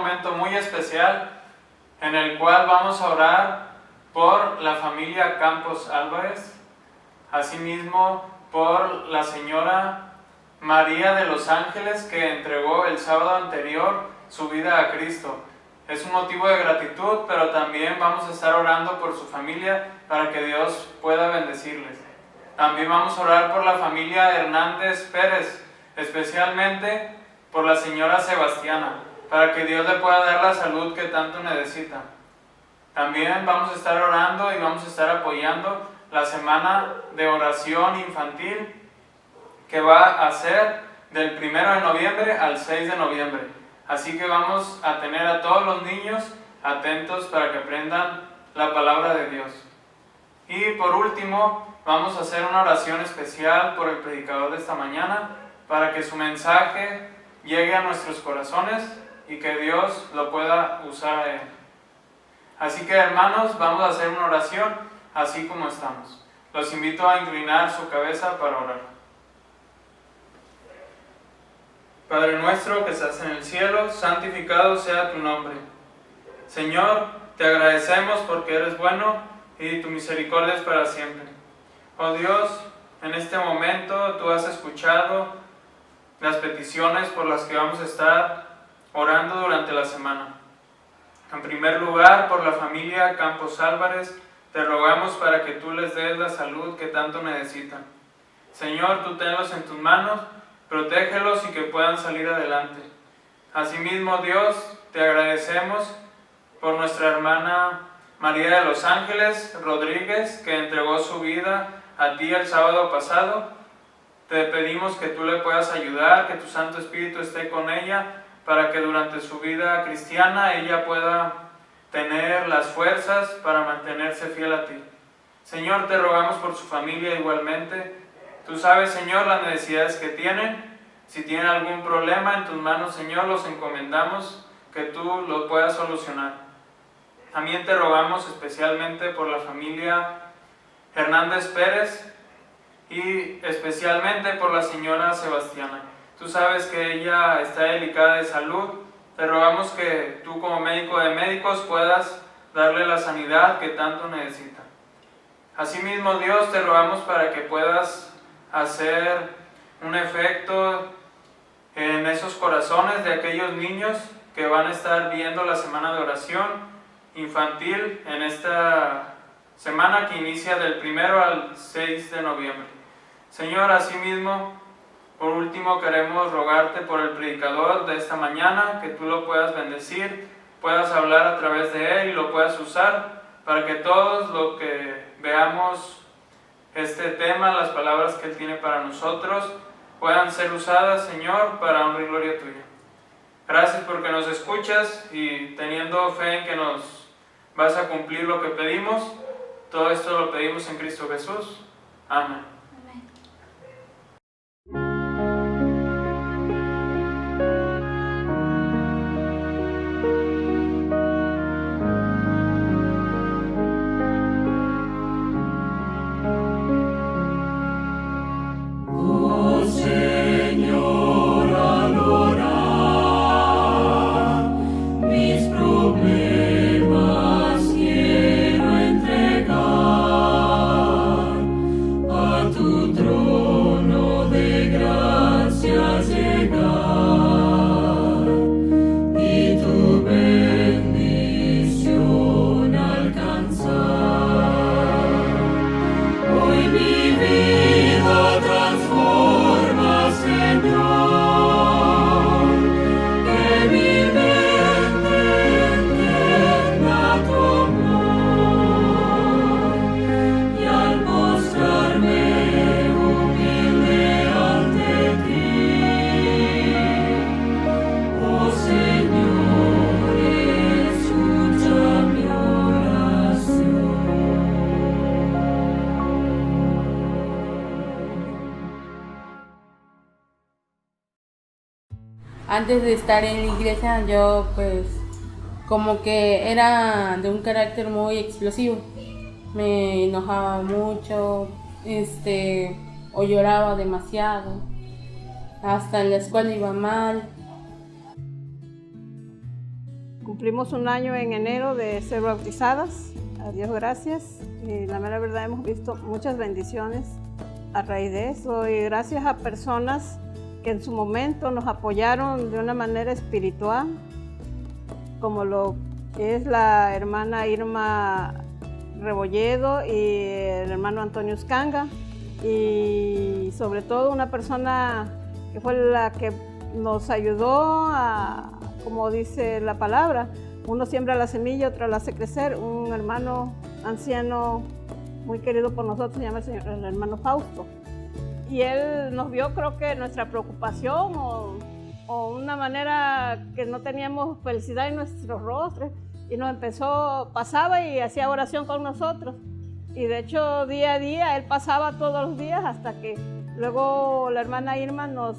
momento muy especial en el cual vamos a orar por la familia Campos Álvarez, asimismo por la señora María de los Ángeles, que entregó el sábado anterior su vida a Cristo. Es un motivo de gratitud, pero también vamos a estar orando por su familia para que Dios pueda bendecirles. También vamos a orar por la familia Hernández Pérez, especialmente por la señora Sebastiana, para que Dios le pueda dar la salud que tanto necesita. También vamos a estar orando y vamos a estar apoyando la semana de oración infantil que va a ser del 1 de noviembre al 6 de noviembre. Así que vamos a tener a todos los niños atentos para que aprendan la palabra de Dios. Y por último, vamos a hacer una oración especial por el predicador de esta mañana, para que su mensaje llegue a nuestros corazones y que Dios lo pueda usar a él. Así que, hermanos, vamos a hacer una oración así como estamos. Los invito a inclinar su cabeza para orar. Padre nuestro que estás en el cielo, santificado sea tu nombre. Señor, te agradecemos porque eres bueno y tu misericordia es para siempre. Oh Dios, en este momento tú has escuchado las peticiones por las que vamos a estar orando durante la semana. En primer lugar, por la familia Campos Álvarez, te rogamos para que tú les des la salud que tanto necesitan. Señor, tú tenlos en tus manos, protégelos y que puedan salir adelante. Asimismo, Dios, te agradecemos por nuestra hermana María de los Ángeles Rodríguez, que entregó su vida a ti el sábado pasado. Te pedimos que tú le puedas ayudar, que tu Santo Espíritu esté con ella, para que durante su vida cristiana ella pueda tener las fuerzas para mantenerse fiel a ti. Señor, te rogamos por su familia igualmente. Tú sabes, Señor, las necesidades que tienen. Si tienen algún problema, en tus manos, Señor, los encomendamos, que tú lo puedas solucionar. También te rogamos especialmente por la familia Hernández Pérez y especialmente por la señora Sebastiana. Tú sabes que ella está delicada de salud. Te rogamos que tú, como médico de médicos, puedas darle la sanidad que tanto necesita. Asimismo, Dios, te rogamos para que puedas hacer un efecto en esos corazones de aquellos niños que van a estar viendo la semana de oración infantil en esta semana que inicia del 1 al 6 de noviembre. Señor, asimismo, por último queremos rogarte por el predicador de esta mañana, que tú lo puedas bendecir, puedas hablar a través de él y lo puedas usar para que todos los que veamos este tema, las palabras que él tiene para nosotros, puedan ser usadas, Señor, para honra y gloria tuya. Gracias porque nos escuchas y teniendo fe en que nos vas a cumplir lo que pedimos, todo esto lo pedimos en Cristo Jesús. Amén. Antes de estar en la iglesia, yo pues como que era de un carácter muy explosivo. Me enojaba mucho, o lloraba demasiado. Hasta en la escuela iba mal. Cumplimos un año en enero de ser bautizadas, a Dios gracias, y la mera verdad hemos visto muchas bendiciones a raíz de eso, y gracias a personas que en su momento nos apoyaron de una manera espiritual, como lo es la hermana Irma Rebolledo y el hermano Antonio Uscanga, y sobre todo una persona que fue la que nos ayudó a, como dice la palabra, uno siembra la semilla, otro la hace crecer, un hermano anciano muy querido por nosotros, se llama el hermano Fausto. Y él nos vio, creo que nuestra preocupación o una manera que no teníamos felicidad en nuestros rostros, y nos empezó, pasaba y hacía oración con nosotros. Y de hecho, día a día, él pasaba todos los días hasta que luego la hermana Irma nos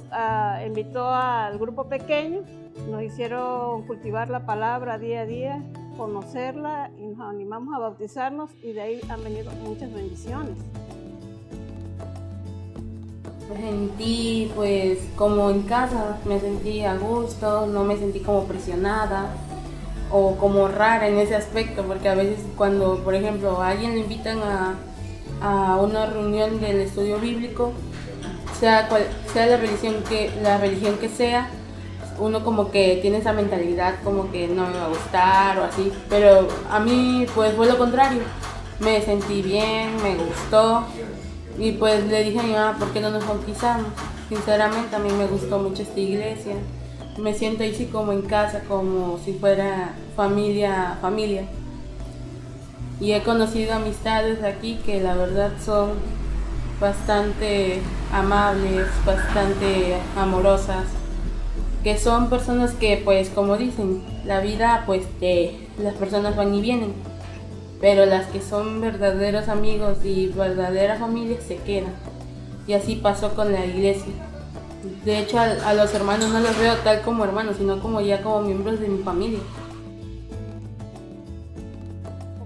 invitó al grupo pequeño, nos hicieron cultivar la palabra día a día, conocerla, y nos animamos a bautizarnos, y de ahí han venido muchas bendiciones. Me sentí pues como en casa, me sentí a gusto, no me sentí como presionada o como rara en ese aspecto, porque a veces cuando, por ejemplo, a alguien le invitan a una reunión del estudio bíblico, sea la religión que sea, uno como que tiene esa mentalidad como que no me va a gustar o así, pero a mí pues fue lo contrario, me sentí bien, me gustó, y pues le dije a mi mamá, ¿por qué no nos bautizamos? Sinceramente a mí me gustó mucho esta iglesia, me siento así como en casa, como si fuera familia. Y he conocido amistades aquí que la verdad son bastante amables, bastante amorosas, que son personas que pues como dicen, la vida pues las personas van y vienen, pero las que son verdaderos amigos y verdadera familia se quedan. Y así pasó con la iglesia. De hecho, a los hermanos no los veo tal como hermanos, sino como miembros de mi familia.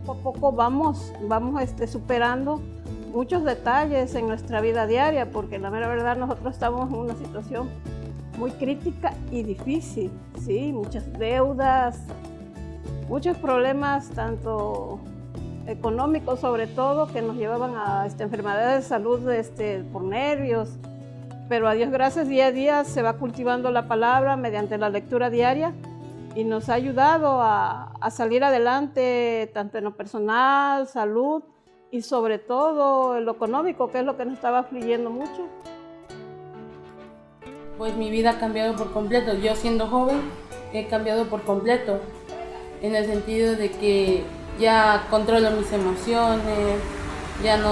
Poco a poco vamos superando muchos detalles en nuestra vida diaria, porque la mera verdad nosotros estamos en una situación muy crítica y difícil, ¿sí? Muchas deudas, muchos problemas, tanto económicos sobre todo, que nos llevaban a enfermedades de salud por nervios. Pero a Dios gracias, día a día se va cultivando la palabra mediante la lectura diaria, y nos ha ayudado a salir adelante tanto en lo personal, salud, y sobre todo en lo económico, que es lo que nos estaba afligiendo mucho. Pues mi vida ha cambiado por completo. Yo siendo joven he cambiado por completo, en el sentido de que ya controlo mis emociones, ya no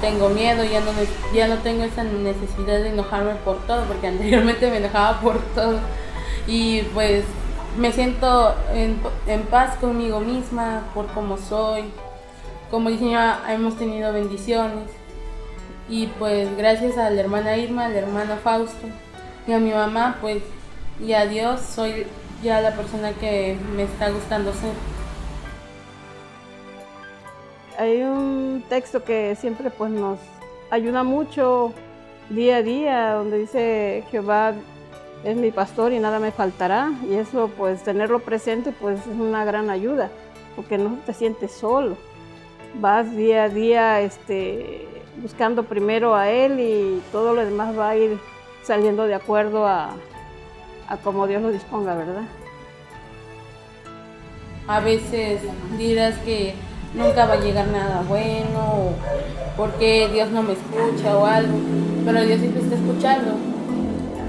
tengo miedo, ya no tengo esa necesidad de enojarme por todo, porque anteriormente me enojaba por todo. Y pues me siento en paz conmigo misma, por cómo soy. Como dije, ya hemos tenido bendiciones. Y pues gracias a la hermana Irma, al hermano Fausto y a mi mamá, pues, y a Dios, soy ya la persona que me está gustando ser. Hay un texto que siempre pues nos ayuda mucho día a día, donde dice: Jehová es mi pastor y nada me faltará, y eso pues tenerlo presente pues es una gran ayuda, porque no te sientes solo, vas día a día buscando primero a Él, y todo lo demás va a ir saliendo de acuerdo a como Dios lo disponga, ¿verdad? A veces dirás que nunca va a llegar nada bueno, o porque Dios no me escucha o algo, pero Dios siempre está escuchando.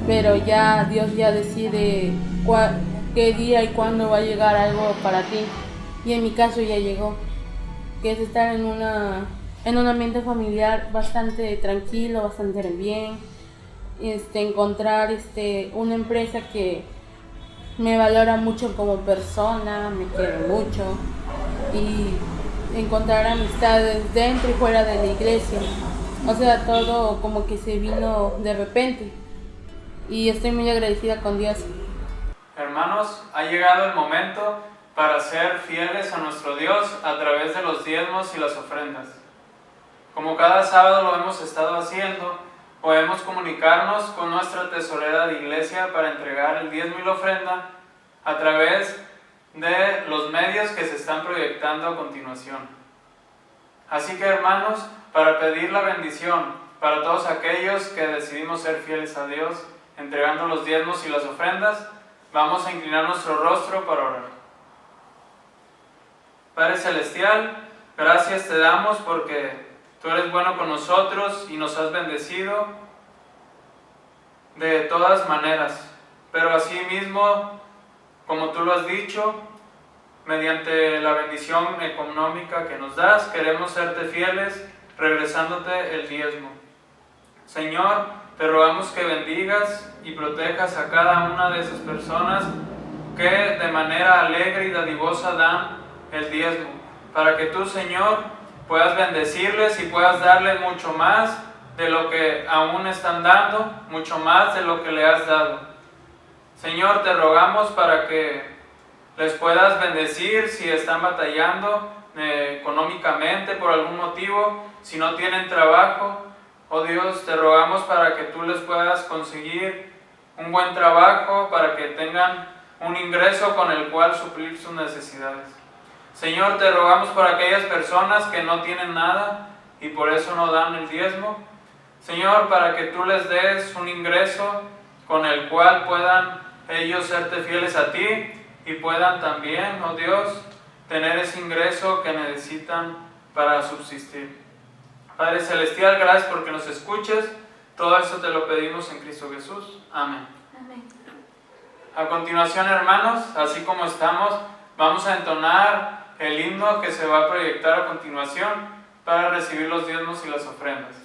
Pero ya Dios ya decide qué día y cuándo va a llegar algo para ti. Y en mi caso ya llegó, que es estar en un ambiente familiar bastante tranquilo, bastante bien, encontrar una empresa que me valora mucho como persona, me quiere mucho, y encontrar amistades dentro y fuera de la iglesia. O sea, todo como que se vino de repente, y estoy muy agradecida con Dios. Hermanos, ha llegado el momento para ser fieles a nuestro Dios a través de los diezmos y las ofrendas. Como cada sábado lo hemos estado haciendo, podemos comunicarnos con nuestra tesorera de iglesia para entregar el diezmo y la ofrenda a través de los medios que se están proyectando a continuación. Así que, hermanos, para pedir la bendición para todos aquellos que decidimos ser fieles a Dios, entregando los diezmos y las ofrendas, vamos a inclinar nuestro rostro para orar. Padre Celestial, gracias te damos porque tú eres bueno con nosotros y nos has bendecido de todas maneras, pero asimismo, como tú lo has dicho, mediante la bendición económica que nos das, queremos serte fieles, regresándote el diezmo. Señor, te rogamos que bendigas y protejas a cada una de esas personas que de manera alegre y dadivosa dan el diezmo, para que tú, Señor, puedas bendecirles y puedas darles mucho más de lo que aún están dando, mucho más de lo que le has dado. Señor, te rogamos para que les puedas bendecir si están batallando económicamente por algún motivo, si no tienen trabajo. Oh Dios, te rogamos para que tú les puedas conseguir un buen trabajo, para que tengan un ingreso con el cual suplir sus necesidades. Señor, te rogamos por aquellas personas que no tienen nada y por eso no dan el diezmo. Señor, para que tú les des un ingreso con el cual puedan ellos serte fieles a ti y puedan también, oh Dios, tener ese ingreso que necesitan para subsistir. Padre Celestial, gracias porque nos escuches. Todo eso te lo pedimos en Cristo Jesús. Amén. Amén. A continuación, hermanos, así como estamos, vamos a entonar el himno que se va a proyectar a continuación para recibir los diezmos y las ofrendas.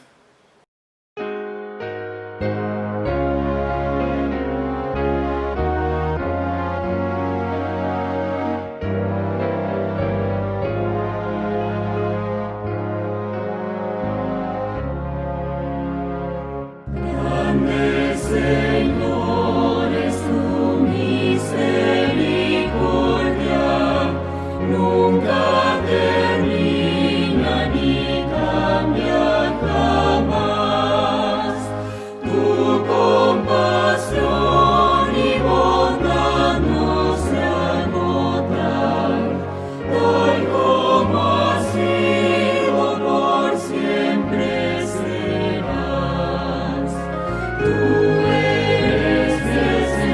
Tú eres el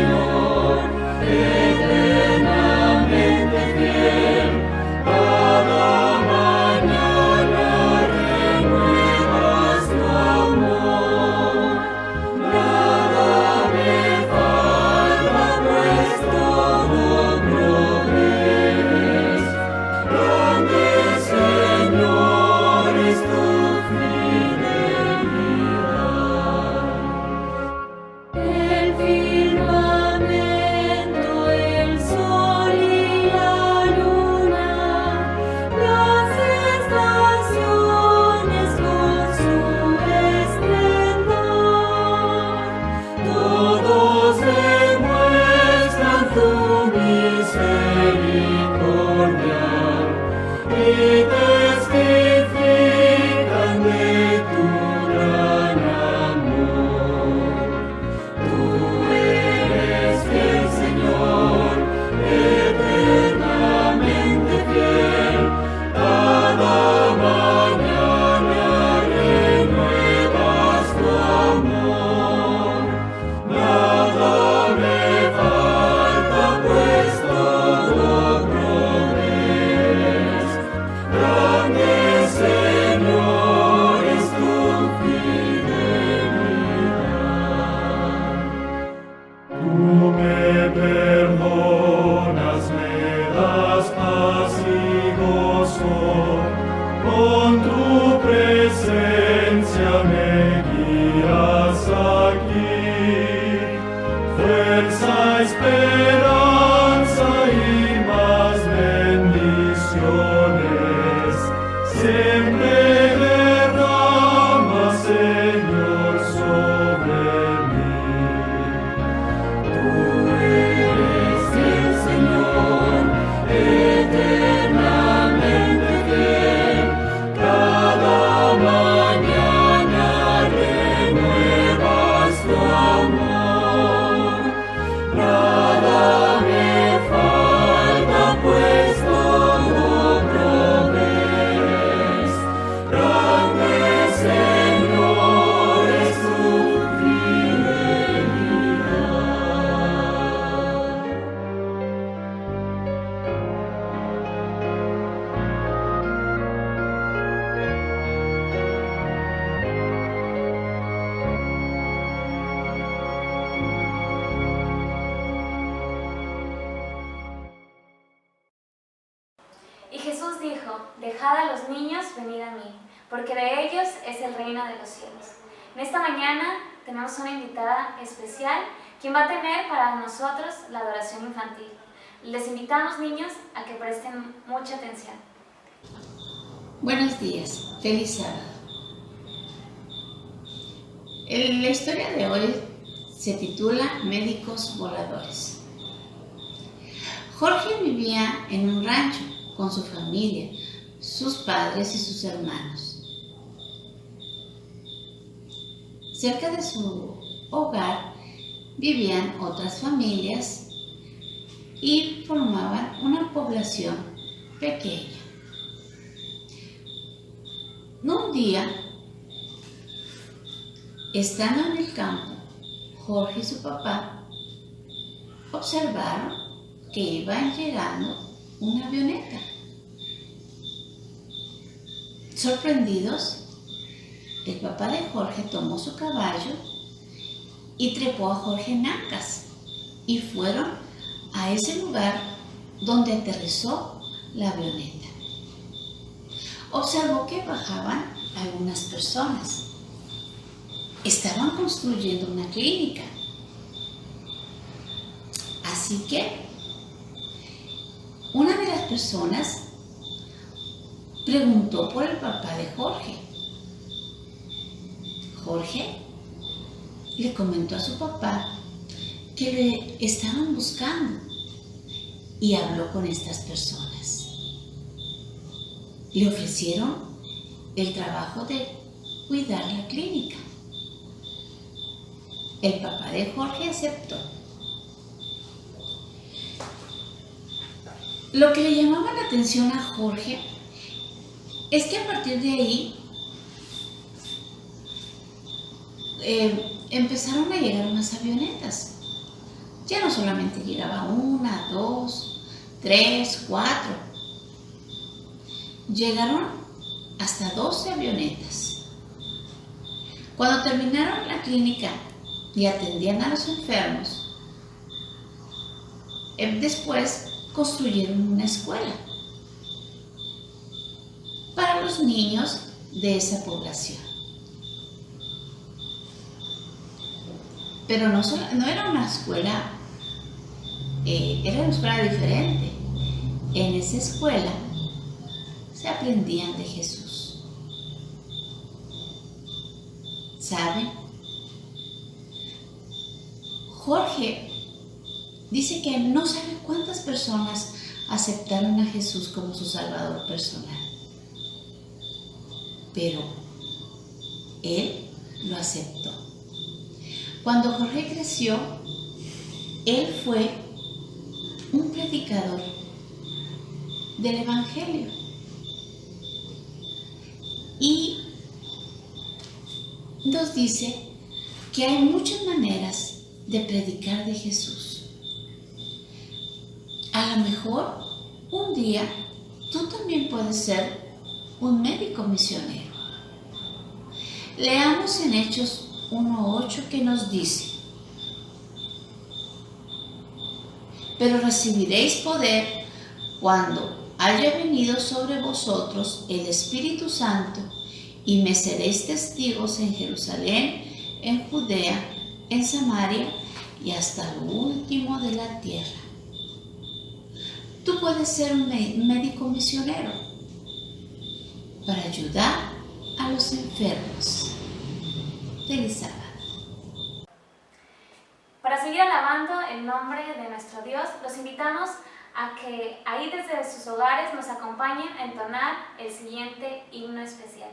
Señor, Y Jesús dijo: dejad a los niños venir a mí, porque de ellos es el reino de los cielos. En esta mañana tenemos una invitada especial, quien va a tener para nosotros la adoración infantil. Les invitamos, niños, a que presten mucha atención. Buenos días, feliz sábado. La historia de hoy se titula Médicos Voladores. Jorge vivía en un rancho con su familia, sus padres y sus hermanos. Cerca de su hogar vivían otras familias y formaban una población pequeña. Un día, estando en el campo, Jorge y su papá observaron que iban llegando una avioneta. Sorprendidos, el papá de Jorge tomó su caballo y trepó a Jorge en ancas y fueron a ese lugar donde aterrizó la avioneta. Observó que bajaban algunas personas. Estaban construyendo una clínica. Así que una de las personas preguntó por el papá de Jorge. Jorge le comentó a su papá que le estaban buscando y habló con estas personas. Le ofrecieron el trabajo de cuidar la clínica. El papá de Jorge aceptó. Lo que le llamaba la atención a Jorge es que a partir de ahí empezaron a llegar más avionetas. Ya no solamente llegaba 1, 2, 3, 4. Llegaron hasta 12 avionetas. Cuando terminaron la clínica y atendían a los enfermos, después construyeron una escuela para los niños de esa población. Pero no era una escuela, era una escuela diferente. En esa escuela se aprendían de Jesús. ¿Saben? Jorge dice que no sabe cuántas personas aceptaron a Jesús como su Salvador personal. Pero él lo aceptó. Cuando Jorge creció, él fue un predicador del Evangelio. Y nos dice que hay muchas maneras de predicar de Jesús. A lo mejor un día tú también puedes ser un médico misionero. Leamos en Hechos 1:8 que nos dice: pero recibiréis poder cuando haya venido sobre vosotros el Espíritu Santo, y me seréis testigos en Jerusalén, en Judea, en Samaria y hasta lo último de la tierra. Tú puedes ser un médico misionero para ayudar a los enfermos. Feliz sábado. Para seguir alabando el nombre de nuestro Dios, los invitamos a que ahí desde sus hogares nos acompañen a entonar el siguiente himno especial.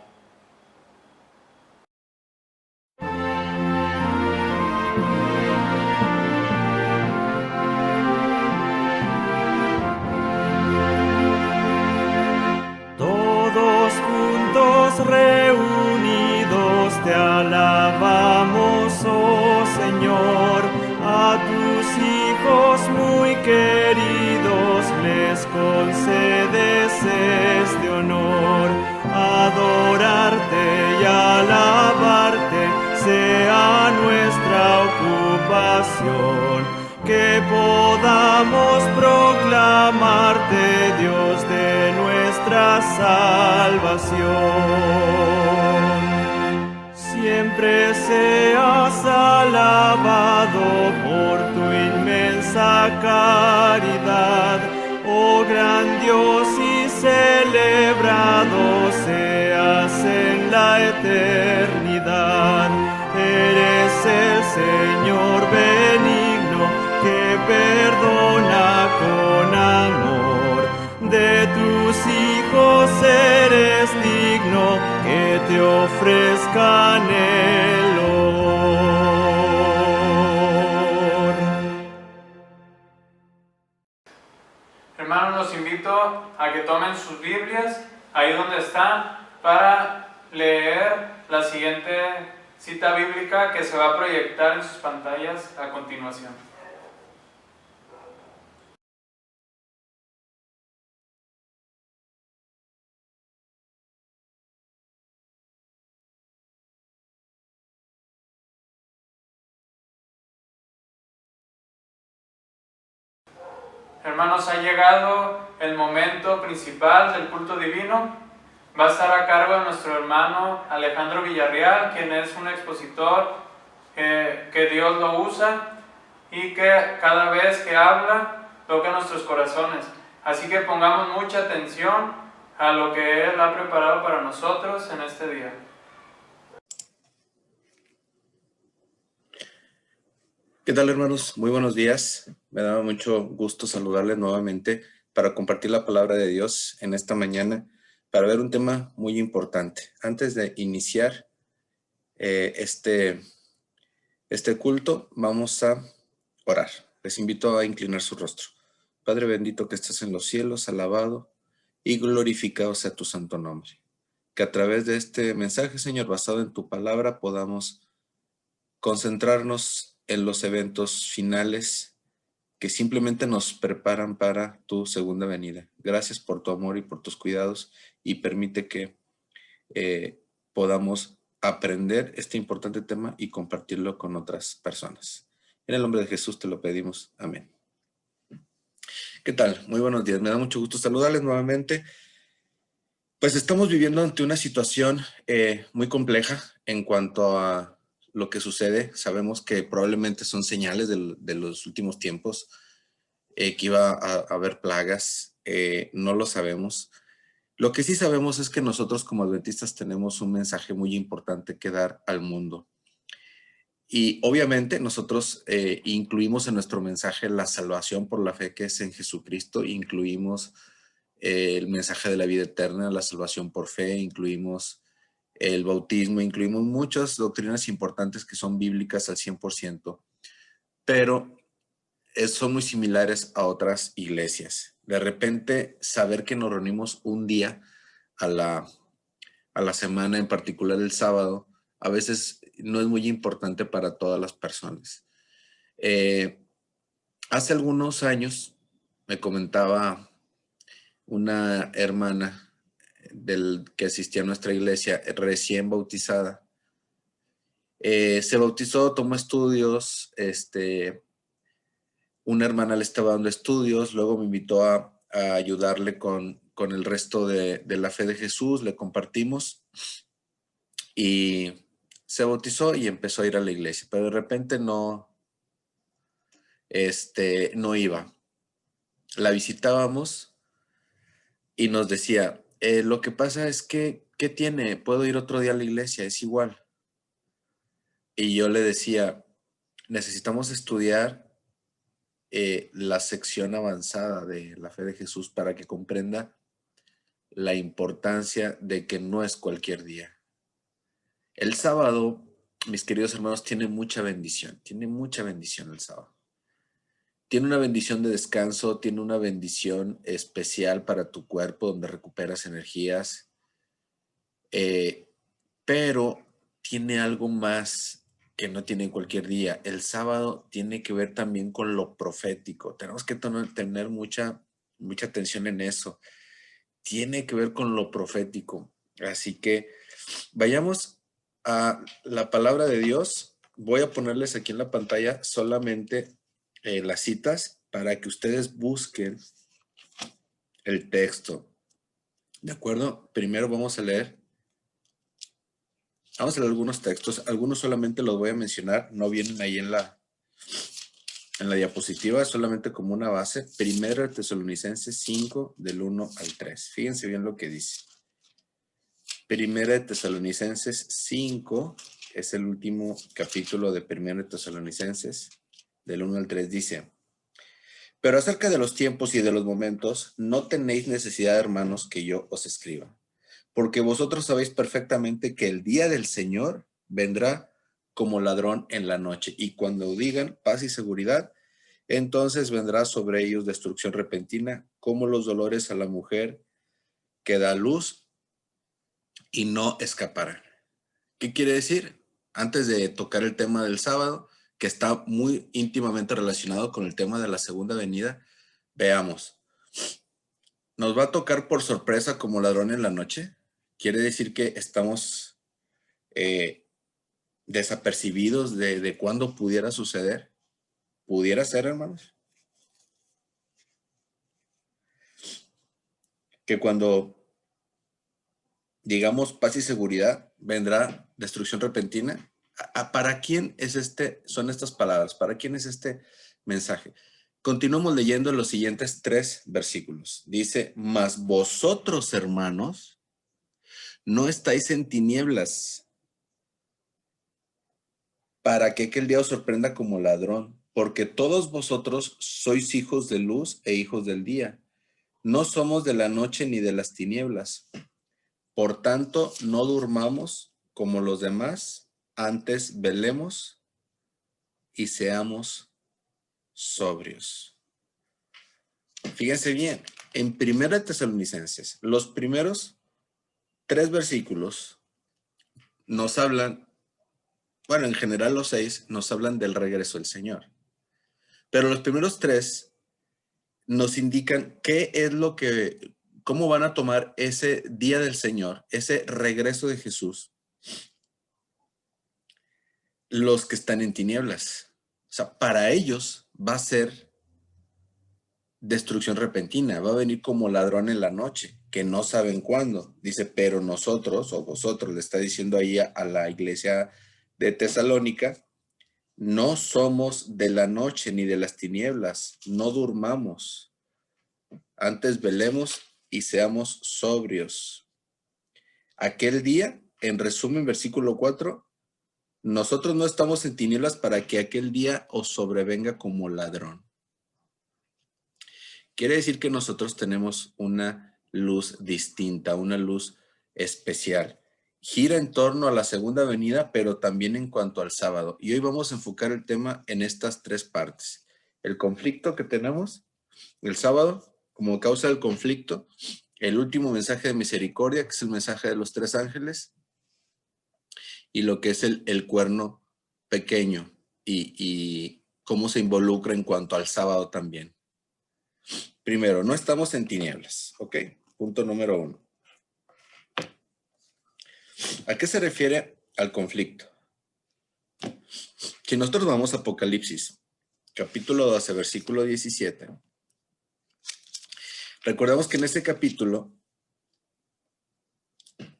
Todos juntos reunidos te alabamos, oh Señor. A tus hijos muy queridos les concedes este honor. Adorarte y alabarte sea nuestra ocupación, que podamos proclamarte, Dios de nuestra nuestra salvación. Siempre seas alabado por tu inmensa caridad, oh gran Dios, y celebrado seas en la eternidad. Eres el Señor benigno que perdona con amor. De tus hijos eres digno que te ofrezcan el honor. Hermanos, los invito a que tomen sus Biblias ahí donde están para leer la siguiente cita bíblica que se va a proyectar en sus pantallas a continuación. Hermanos, ha llegado el momento principal del culto divino. Va a estar a cargo de nuestro hermano Alejandro Villarreal, quien es un expositor que Dios lo usa y que cada vez que habla toca nuestros corazones. Así que pongamos mucha atención a lo que Él ha preparado para nosotros en este día. ¿Qué tal, hermanos? Muy buenos días. Me da mucho gusto saludarles nuevamente para compartir la palabra de Dios en esta mañana, para ver un tema muy importante. Antes de iniciar este culto, vamos a orar. Les invito a inclinar su rostro. Padre bendito que estás en los cielos, alabado y glorificado sea tu santo nombre. Que a través de este mensaje, Señor, basado en tu palabra, podamos concentrarnos en los eventos finales que simplemente nos preparan para tu segunda venida. Gracias por tu amor y por tus cuidados, y permite que podamos aprender este importante tema y compartirlo con otras personas. En el nombre de Jesús te lo pedimos. Amén. ¿Qué tal? Muy buenos días. Me da mucho gusto saludarles nuevamente. Pues estamos viviendo ante una situación muy compleja en cuanto a lo que sucede. Sabemos que probablemente son señales de los últimos tiempos, que iba a haber plagas. No lo sabemos. Lo que sí sabemos es que nosotros como adventistas tenemos un mensaje muy importante que dar al mundo. Y obviamente nosotros incluimos en nuestro mensaje la salvación por la fe que es en Jesucristo, incluimos el mensaje de la vida eterna, la salvación por fe, incluimos el bautismo, incluimos muchas doctrinas importantes que son bíblicas al 100%, pero son muy similares a otras iglesias. De repente, saber que nos reunimos un día a la semana, en particular el sábado, a veces no es muy importante para todas las personas. Hace algunos años me comentaba una hermana que asistía a nuestra iglesia, recién bautizada. Se bautizó, tomó estudios, una hermana le estaba dando estudios, luego me invitó a ayudarle con el resto de la fe de Jesús, le compartimos y se bautizó y empezó a ir a la iglesia, pero de repente no iba. La visitábamos y nos decía, lo que pasa es que, ¿qué tiene? Puedo ir otro día a la iglesia, es igual. Y yo le decía, necesitamos estudiar la sección avanzada de la fe de Jesús para que comprenda la importancia de que no es cualquier día. El sábado, mis queridos hermanos, tiene mucha bendición el sábado. Tiene una bendición de descanso, tiene una bendición especial para tu cuerpo donde recuperas energías, pero tiene algo más que no tiene cualquier día. El sábado tiene que ver también con lo profético. Tenemos que tener mucha atención en eso. Tiene que ver con lo profético. Así que vayamos a la palabra de Dios. Voy a ponerles aquí en la pantalla solamente las citas para que ustedes busquen el texto. ¿De acuerdo? Primero vamos a leer algunos textos. Algunos solamente los voy a mencionar. No vienen ahí en la diapositiva, solamente como una base. Primero de Tesalonicenses 5, del 1 al 3. Fíjense bien lo que dice. Primera de Tesalonicenses 5 es el último capítulo de Primera de Tesalonicenses, del 1 al 3, dice: pero acerca de los tiempos y de los momentos, no tenéis necesidad, hermanos, que yo os escriba, porque vosotros sabéis perfectamente que el día del Señor vendrá como ladrón en la noche, y cuando digan paz y seguridad, entonces vendrá sobre ellos destrucción repentina, como los dolores a la mujer que da luz, y no escaparán. ¿Qué quiere decir? Antes de tocar el tema del sábado, que está muy íntimamente relacionado con el tema de la segunda venida, veamos. ¿Nos va a tocar por sorpresa como ladrón en la noche? Quiere decir que estamos desapercibidos de cuándo pudiera suceder. ¿Pudiera ser, hermanos? Que cuando digamos paz y seguridad, vendrá destrucción repentina. ¿Para quién son estas palabras? ¿Para quién es este mensaje? Continuamos leyendo los siguientes 3 versículos. Dice: mas vosotros, hermanos, no estáis en tinieblas, para que aquel día os sorprenda como ladrón, porque todos vosotros sois hijos de luz e hijos del día. No somos de la noche ni de las tinieblas. Por tanto, no durmamos como los demás, antes velemos y seamos sobrios. Fíjense bien, en 1 Tesalonicenses, los primeros 3 versículos nos hablan, bueno, en general los 6 nos hablan del regreso del Señor. Pero los primeros 3 nos indican qué es lo que, cómo van a tomar ese día del Señor, ese regreso de Jesús, los que están en tinieblas. O sea, para ellos va a ser destrucción repentina, va a venir como ladrón en la noche, que no saben cuándo. Dice, pero nosotros, o vosotros, le está diciendo ahí a la iglesia de Tesalónica, no somos de la noche ni de las tinieblas, no durmamos, antes velemos y seamos sobrios. Aquel día, en resumen, versículo 4, nosotros no estamos en tinieblas para que aquel día os sobrevenga como ladrón. Quiere decir que nosotros tenemos una luz distinta, una luz especial. Gira en torno a la segunda venida, pero también en cuanto al sábado. Y hoy vamos a enfocar el tema en estas 3 partes. El conflicto que tenemos el sábado, como causa del conflicto, el último mensaje de misericordia, que es el mensaje de los 3 ángeles, y lo que es el cuerno pequeño, y cómo se involucra en cuanto al sábado también. Primero, no estamos en tinieblas, ¿ok? Punto número 1. ¿A qué se refiere al conflicto? Si nosotros vamos a Apocalipsis, capítulo 12, versículo 17, recordemos que en este capítulo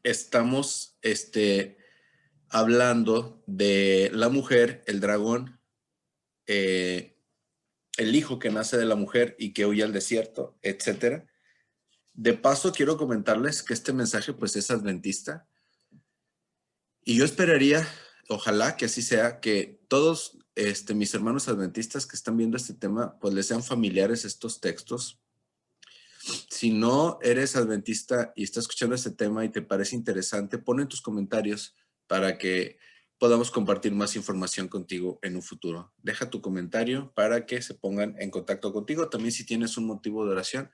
estamos hablando de la mujer, el dragón, el hijo que nace de la mujer y que huye al desierto, etc. De paso, quiero comentarles que este mensaje pues es adventista. Y yo esperaría, ojalá que así sea, que todos mis hermanos adventistas que están viendo este tema, pues les sean familiares estos textos. Si no eres adventista y estás escuchando este tema y te parece interesante, pon en tus comentarios para que podamos compartir más información contigo en un futuro. Deja tu comentario para que se pongan en contacto contigo. También si tienes un motivo de oración,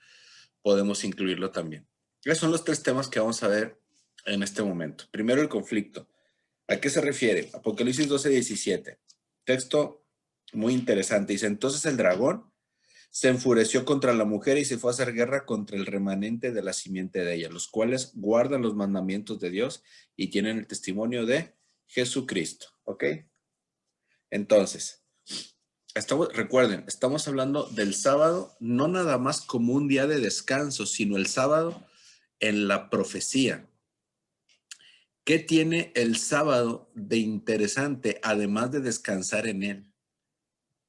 podemos incluirlo también. Esos son los 3 temas que vamos a ver en este momento. Primero, el conflicto. ¿A qué se refiere? Apocalipsis 12, 17. Texto muy interesante. Dice, entonces el dragón se enfureció contra la mujer y se fue a hacer guerra contra el remanente de la simiente de ella, los cuales guardan los mandamientos de Dios y tienen el testimonio de Jesucristo. ¿Ok? Entonces, recuerden, estamos hablando del sábado, no nada más como un día de descanso, sino el sábado en la profecía. ¿Qué tiene el sábado de interesante, además de descansar en él?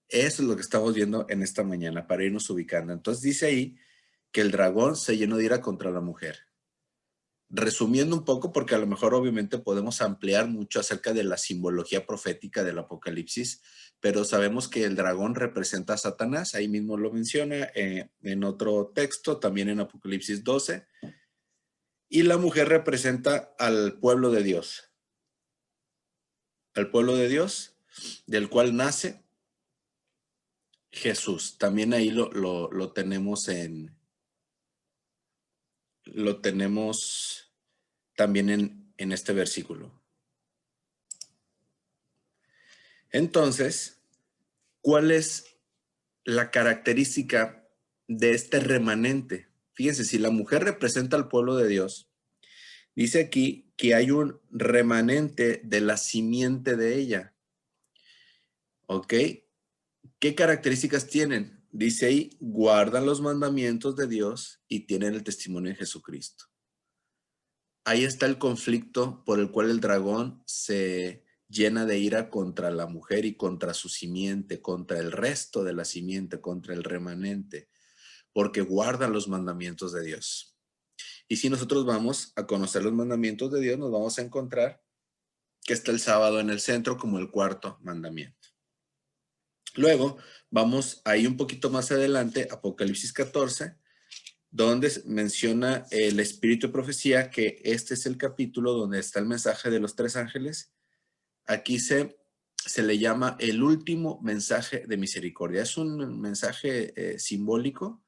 Eso es lo que estamos viendo en esta mañana para irnos ubicando. Entonces dice ahí que el dragón se llenó de ira contra la mujer. Resumiendo un poco, porque a lo mejor obviamente podemos ampliar mucho acerca de la simbología profética del Apocalipsis, pero sabemos que el dragón representa a Satanás, ahí mismo lo menciona en otro texto, también en Apocalipsis 12, y la mujer representa al pueblo de Dios. Al pueblo de Dios, del cual nace Jesús. También ahí lo tenemos también en este versículo. Entonces, ¿cuál es la característica de este remanente? Fíjense, si la mujer representa al pueblo de Dios, dice aquí que hay un remanente de la simiente de ella. ¿Ok? ¿Qué características tienen? Dice ahí, guardan los mandamientos de Dios y tienen el testimonio de Jesucristo. Ahí está el conflicto por el cual el dragón se llena de ira contra la mujer y contra su simiente, contra el resto de la simiente, contra el remanente, porque guardan los mandamientos de Dios. Y si nosotros vamos a conocer los mandamientos de Dios, nos vamos a encontrar que está el sábado en el centro como el cuarto mandamiento. Luego vamos ahí un poquito más adelante, Apocalipsis 14, donde menciona el espíritu de profecía, que este es el capítulo donde está el mensaje de los 3 ángeles. Aquí se le llama el último mensaje de misericordia. Es un mensaje simbólico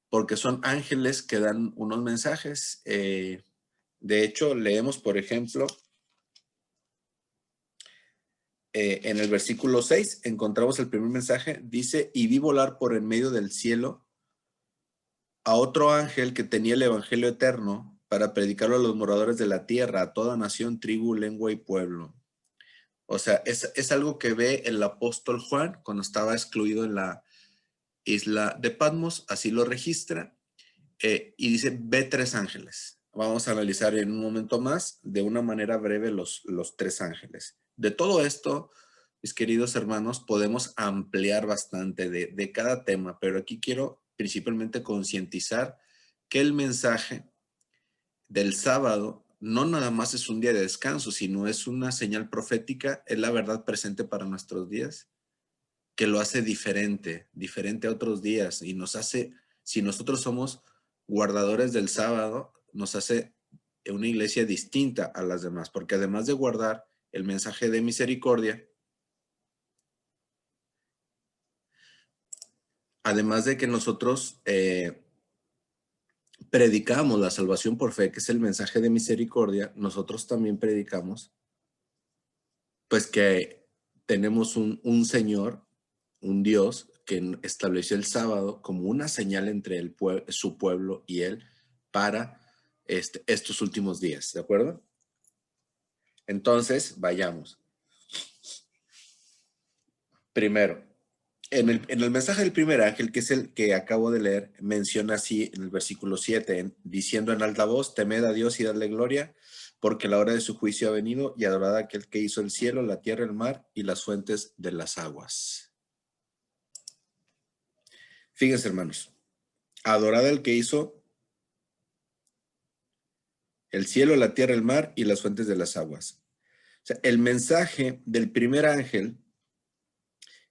porque son ángeles que dan unos mensajes. De hecho, leemos, por ejemplo, en el versículo 6, encontramos el primer mensaje. Dice, y vi volar por en medio del cielo a otro ángel que tenía el evangelio eterno para predicarlo a los moradores de la tierra, a toda nación, tribu, lengua y pueblo. O sea, es algo que ve el apóstol Juan cuando estaba excluido en la isla de Patmos, así lo registra, y dice, ve 3 ángeles. Vamos a analizar en un momento más, de una manera breve, los 3 ángeles. De todo esto, mis queridos hermanos, podemos ampliar bastante de cada tema, pero aquí quiero principalmente concientizar que el mensaje del sábado no nada más es un día de descanso, sino es una señal profética, es la verdad presente para nuestros días, que lo hace diferente a otros días y nos hace, si nosotros somos guardadores del sábado, nos hace una iglesia distinta a las demás, porque además de guardar el mensaje de misericordia, además de que nosotros predicamos la salvación por fe, que es el mensaje de misericordia, nosotros también predicamos, pues que tenemos un Señor, un Dios que estableció el sábado como una señal entre su pueblo y Él para estos últimos días, ¿de acuerdo? Entonces, vayamos. Primero, en el mensaje del primer ángel, que es el que acabo de leer, menciona así en el versículo 7, diciendo en alta voz, temed a Dios y dadle gloria, porque la hora de su juicio ha venido, y adorad a aquel que hizo el cielo, la tierra, el mar y las fuentes de las aguas. Fíjense, hermanos, adorad al que hizo el cielo, la tierra, el mar y las fuentes de las aguas. O sea, el mensaje del primer ángel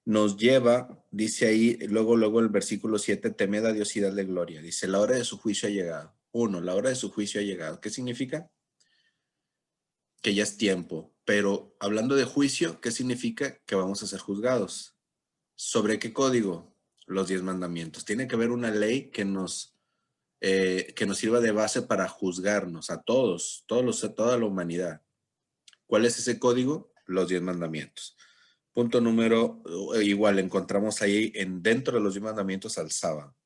nos lleva, dice ahí, luego el versículo 7, temed a Dios y dadle gloria. Dice, la hora de su juicio ha llegado. 1, la hora de su juicio ha llegado. ¿Qué significa? Que ya es tiempo. Pero hablando de juicio, ¿qué significa? Que vamos a ser juzgados. ¿Sobre qué código? Los 10 mandamientos. Tiene que haber una ley que nos sirva de base para juzgarnos a toda la humanidad. ¿Cuál es ese código? Los 10 mandamientos. Punto número, igual encontramos ahí dentro de los 10 mandamientos al sábado.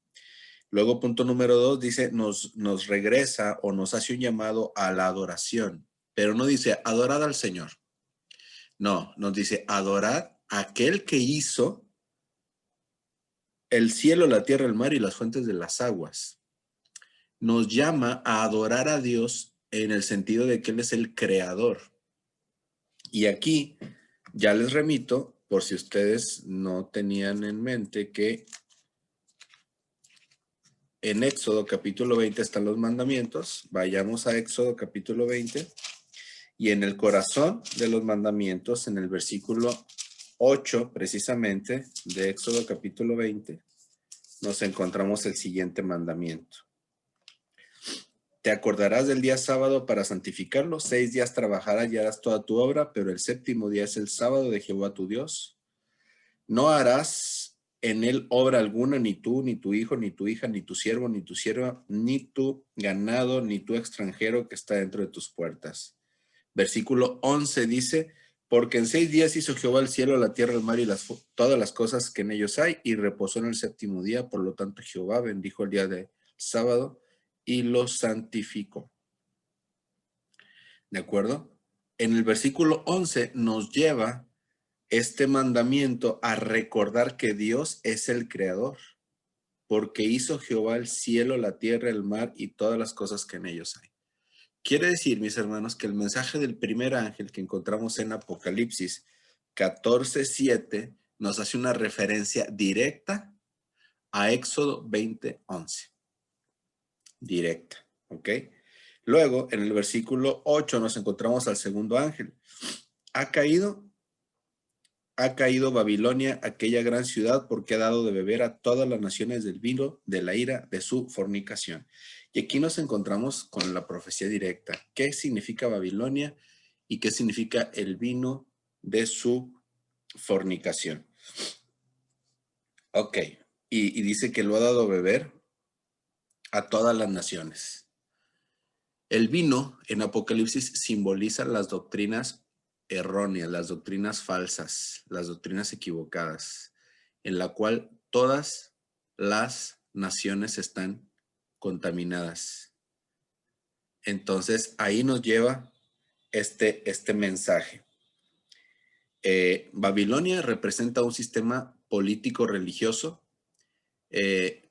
Luego punto número 2 dice, nos regresa o nos hace un llamado a la adoración, pero no dice adorad al Señor. No, nos dice adorad a aquel que hizo el cielo, la tierra, el mar y las fuentes de las aguas. nos llama a adorar a Dios en el sentido de que Él es el creador. Y aquí ya les remito, por si ustedes no tenían en mente, que en Éxodo capítulo 20 están los mandamientos. Vayamos a Éxodo capítulo 20 y en el corazón de los mandamientos, en el versículo 8 precisamente de Éxodo capítulo 20, nos encontramos el siguiente mandamiento. Te acordarás del día sábado para santificarlo. 6 días trabajarás y harás toda tu obra, pero el séptimo día es el sábado de Jehová tu Dios. No harás en él obra alguna, ni tú, ni tu hijo, ni tu hija, ni tu siervo, ni tu sierva, ni tu ganado, ni tu extranjero que está dentro de tus puertas. Versículo 11 dice, porque en 6 días hizo Jehová el cielo, la tierra, el mar y todas las cosas que en ellos hay, y reposó en el séptimo día. Por lo tanto, Jehová bendijo el día de sábado y lo santificó. ¿De acuerdo? En el versículo 11 nos lleva este mandamiento a recordar que Dios es el creador, porque hizo Jehová el cielo, la tierra, el mar y todas las cosas que en ellos hay. Quiere decir, mis hermanos, que el mensaje del primer ángel que encontramos en Apocalipsis 14:7 nos hace una referencia directa a Éxodo 20:11. Directa, ¿ok? Luego, en el versículo 8 nos encontramos al segundo ángel. Ha caído Babilonia, aquella gran ciudad, porque ha dado de beber a todas las naciones del vino de la ira de su fornicación. Y aquí nos encontramos con la profecía directa. ¿Qué significa Babilonia y qué significa el vino de su fornicación? Ok, y dice que lo ha dado a beber a todas las naciones. El vino en Apocalipsis simboliza las doctrinas erróneas, las doctrinas falsas, las doctrinas equivocadas, en la cual todas las naciones están contaminadas. Entonces ahí nos lleva este mensaje. Babilonia representa un sistema político religioso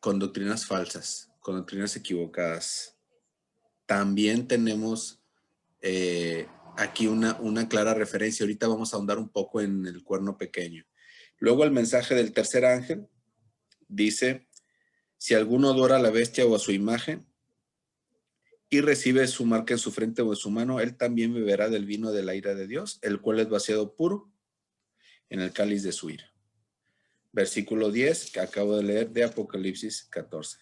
con doctrinas falsas, con doctrinas equivocadas. También tenemos aquí una clara referencia. Ahorita vamos a ahondar un poco en el cuerno pequeño. Luego el mensaje del tercer ángel dice, si alguno adora a la bestia o a su imagen y recibe su marca en su frente o en su mano, él también beberá del vino de la ira de Dios, el cual es vaciado puro en el cáliz de su ira. Versículo 10 que acabo de leer de Apocalipsis 14.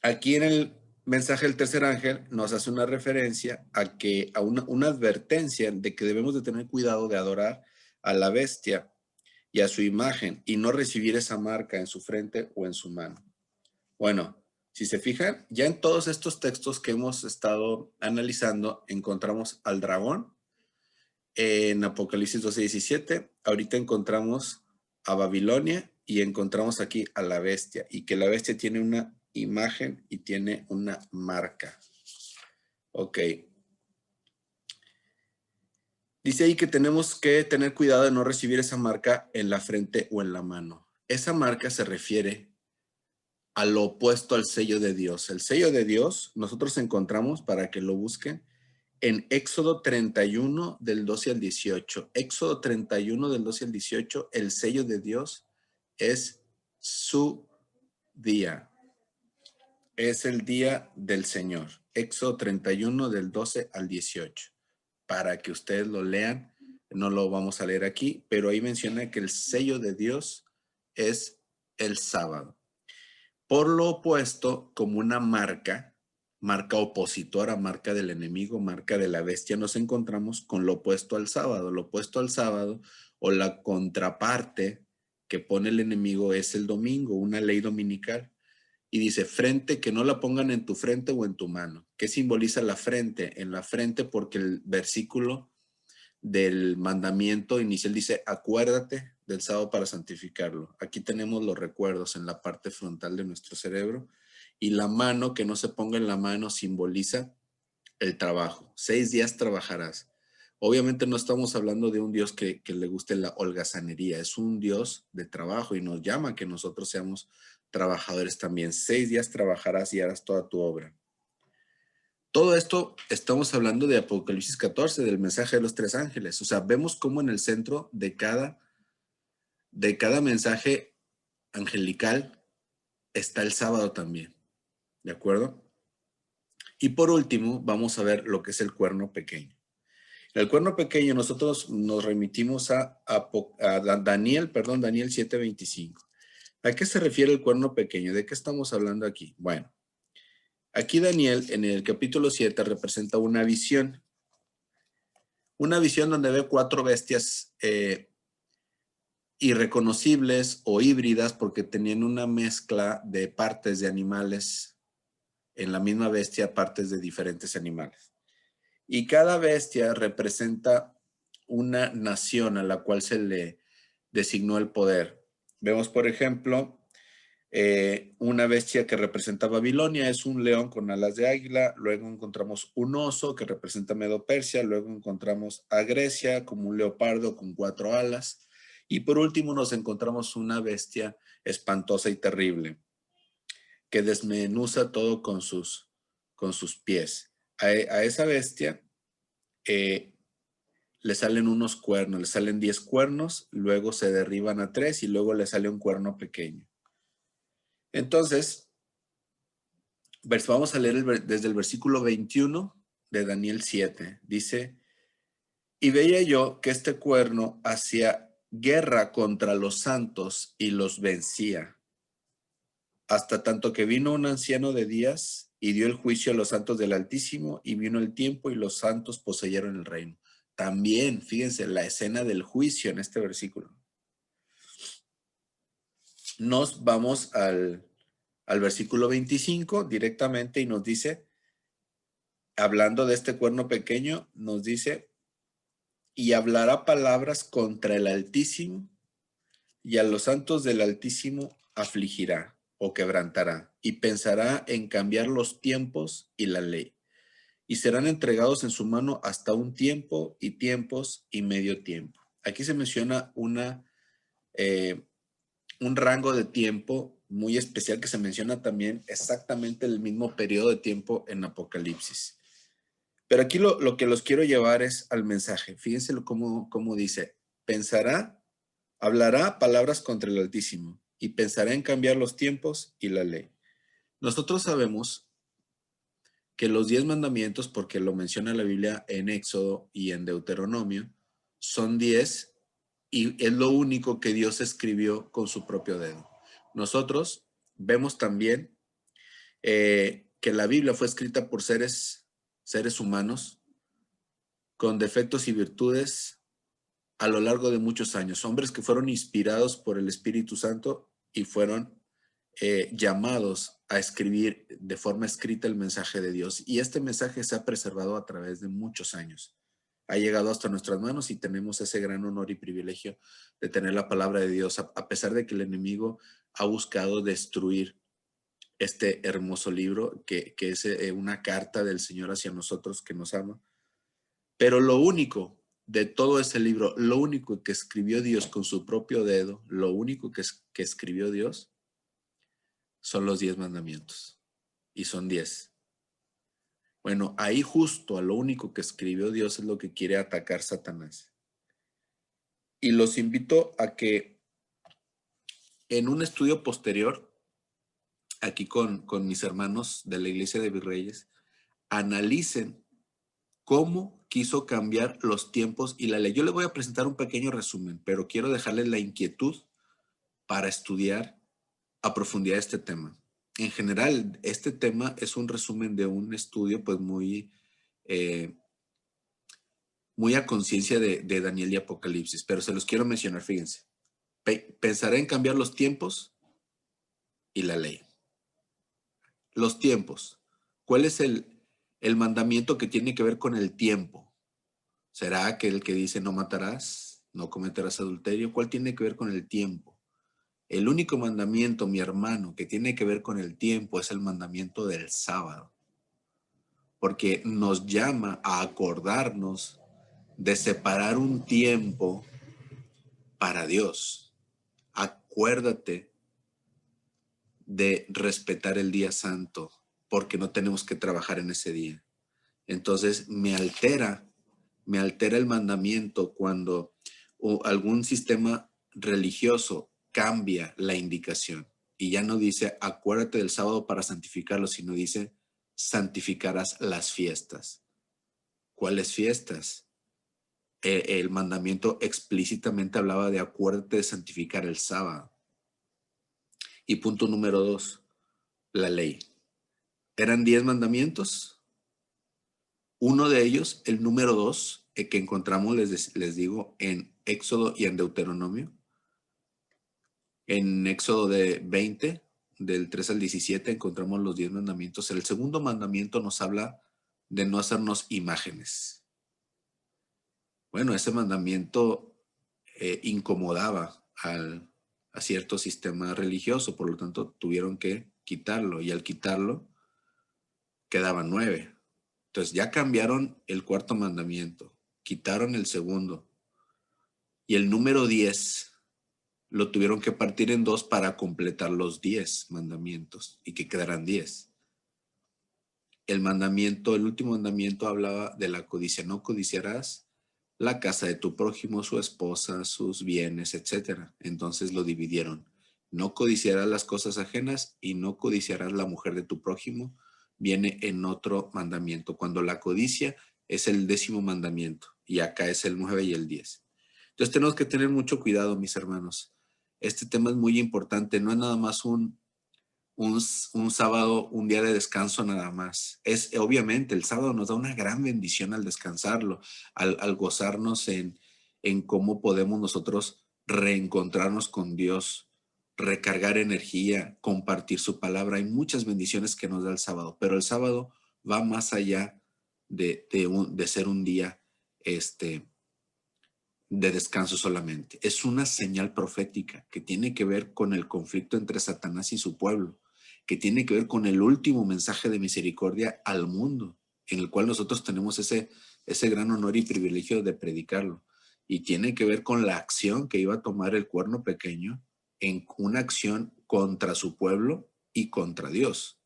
Aquí en el mensaje del tercer ángel nos hace una referencia a una advertencia de que debemos de tener cuidado de adorar a la bestia y a su imagen y no recibir esa marca en su frente o en su mano. Bueno, si se fijan, ya en todos estos textos que hemos estado analizando encontramos al dragón en Apocalipsis 12:17. Ahorita encontramos a Babilonia y encontramos aquí a la bestia, y que la bestia tiene una imagen y tiene una marca. Ok. Dice ahí que tenemos que tener cuidado de no recibir esa marca en la frente o en la mano. Esa marca se refiere a lo opuesto al sello de Dios. El sello de Dios nosotros encontramos, para que lo busquen, en Éxodo 31 del 12 al 18. Éxodo 31 del 12 al 18, el sello de Dios es su día. Es el día del Señor. Éxodo 31 del 12 al 18. Para que ustedes lo lean, no lo vamos a leer aquí, pero ahí menciona que el sello de Dios es el sábado. Por lo opuesto, como una marca opositora, marca del enemigo, marca de la bestia, nos encontramos con lo opuesto al sábado. Lo opuesto al sábado, o la contraparte que pone el enemigo, es el domingo, una ley dominical. Y dice, frente, que no la pongan en tu frente o en tu mano. ¿Qué simboliza la frente? En la frente, porque el versículo del mandamiento inicial dice, acuérdate del sábado para santificarlo. Aquí tenemos los recuerdos en la parte frontal de nuestro cerebro. Y la mano, que no se ponga en la mano, simboliza el trabajo. 6 días trabajarás. Obviamente no estamos hablando de un Dios que le guste la holgazanería, es un Dios de trabajo y nos llama a que nosotros seamos trabajadores también. 6 días trabajarás y harás toda tu obra. Todo esto estamos hablando de Apocalipsis 14, del mensaje de los 3 ángeles. O sea, vemos cómo en el centro de cada mensaje angelical está el sábado también. ¿De acuerdo? Y por último, vamos a ver lo que es el cuerno pequeño. El cuerno pequeño, nosotros nos remitimos a Daniel 7:25. ¿A qué se refiere el cuerno pequeño? ¿De qué estamos hablando aquí? Bueno, aquí Daniel en el capítulo 7 representa una visión donde ve 4 bestias irreconocibles o híbridas porque tenían una mezcla de partes de animales en la misma bestia, partes de diferentes animales. Y cada bestia representa una nación a la cual se le designó el poder. Vemos, por ejemplo, una bestia que representa Babilonia, es un león con alas de águila. Luego encontramos un oso que representa Medo-Persia. Luego encontramos a Grecia como un leopardo con 4 alas. Y por último nos encontramos una bestia espantosa y terrible que desmenuza todo con sus pies. A esa bestia le salen unos cuernos, le salen 10 cuernos, luego se derriban a 3 y luego le sale un cuerno pequeño. Entonces, vamos a leer desde el versículo 21 de Daniel 7. Dice, y veía yo que este cuerno hacía guerra contra los santos y los vencía, hasta tanto que vino un anciano de días y dio el juicio a los santos del Altísimo, y vino el tiempo y los santos poseyeron el reino. También, fíjense, la escena del juicio en este versículo. Nos vamos al versículo 25 directamente y nos dice, hablando de este cuerno pequeño, nos dice, y hablará palabras contra el Altísimo, y a los santos del Altísimo afligirá o quebrantará, y pensará en cambiar los tiempos y la ley, y serán entregados en su mano hasta un tiempo y tiempos y medio tiempo. Aquí se menciona un rango de tiempo muy especial que se menciona también exactamente el mismo periodo de tiempo en Apocalipsis. Pero aquí lo que los quiero llevar es al mensaje. Fíjense cómo dice, hablará palabras contra el Altísimo y pensará en cambiar los tiempos y la ley. Nosotros sabemos que los 10 mandamientos, porque lo menciona la Biblia en Éxodo y en Deuteronomio, son 10 y es lo único que Dios escribió con su propio dedo. Nosotros vemos también que la Biblia fue escrita por seres humanos con defectos y virtudes a lo largo de muchos años, hombres que fueron inspirados por el Espíritu Santo y fueron llamados a escribir de forma escrita el mensaje de Dios. Y este mensaje se ha preservado a través de muchos años. Ha llegado hasta nuestras manos y tenemos ese gran honor y privilegio de tener la palabra de Dios, a pesar de que el enemigo ha buscado destruir este hermoso libro que es una carta del Señor hacia nosotros que nos ama. Pero lo único de todo ese libro, lo único que escribió Dios con su propio dedo, lo único que escribió Dios son los 10 mandamientos. Y son 10. Bueno, ahí justo a lo único que escribió Dios es lo que quiere atacar Satanás. Y los invito a que en un estudio posterior, aquí con mis hermanos de la Iglesia de Virreyes, analicen cómo quiso cambiar los tiempos y la ley. Yo les voy a presentar un pequeño resumen, pero quiero dejarles la inquietud para estudiar a profundidad este tema. En general, este tema es un resumen de un estudio pues muy a conciencia de Daniel y Apocalipsis, pero se los quiero mencionar, fíjense. Pensaré en cambiar los tiempos y la ley. Los tiempos. ¿Cuál es el mandamiento que tiene que ver con el tiempo? ¿Será aquel que dice no matarás, no cometerás adulterio? ¿Cuál tiene que ver con el tiempo? El único mandamiento, mi hermano, que tiene que ver con el tiempo es el mandamiento del sábado, porque nos llama a acordarnos de separar un tiempo para Dios. Acuérdate de respetar el día santo, porque no tenemos que trabajar en ese día. Entonces me altera el mandamiento cuando algún sistema religioso cambia la indicación y ya no dice acuérdate del sábado para santificarlo, sino dice santificarás las fiestas. ¿Cuáles fiestas? El mandamiento explícitamente hablaba de acuérdate de santificar el sábado. Y punto número 2, la ley. ¿Eran 10 mandamientos? Uno de ellos, el número 2, que encontramos, les digo, en Éxodo y en Deuteronomio. En Éxodo de 20, del 3 al 17, encontramos los 10 mandamientos. El segundo mandamiento nos habla de no hacernos imágenes. Bueno, ese mandamiento incomodaba a cierto sistema religioso, por lo tanto tuvieron que quitarlo, y al quitarlo quedaban 9. Entonces ya cambiaron el cuarto mandamiento, quitaron el segundo, y el número 10 lo tuvieron que partir en 2 para completar los 10 mandamientos y que quedaran 10. El último mandamiento hablaba de la codicia. No codiciarás la casa de tu prójimo, su esposa, sus bienes, etc. Entonces lo dividieron. No codiciarás las cosas ajenas y no codiciarás la mujer de tu prójimo. Viene en otro mandamiento. Cuando la codicia es el 10º mandamiento y acá es el 9 y el 10. Entonces tenemos que tener mucho cuidado, mis hermanos. Este tema es muy importante. No es nada más un sábado, un día de descanso nada más. Obviamente el sábado nos da una gran bendición al descansarlo, al gozarnos en cómo podemos nosotros reencontrarnos con Dios, recargar energía, compartir su palabra. Hay muchas bendiciones que nos da el sábado, pero el sábado va más allá de ser un día de descanso solamente. Es una señal profética que tiene que ver con el conflicto entre Satanás y su pueblo, que tiene que ver con el último mensaje de misericordia al mundo, en el cual nosotros tenemos ese gran honor y privilegio de predicarlo. Y tiene que ver con la acción que iba a tomar el cuerno pequeño, en una acción contra su pueblo y contra Dios.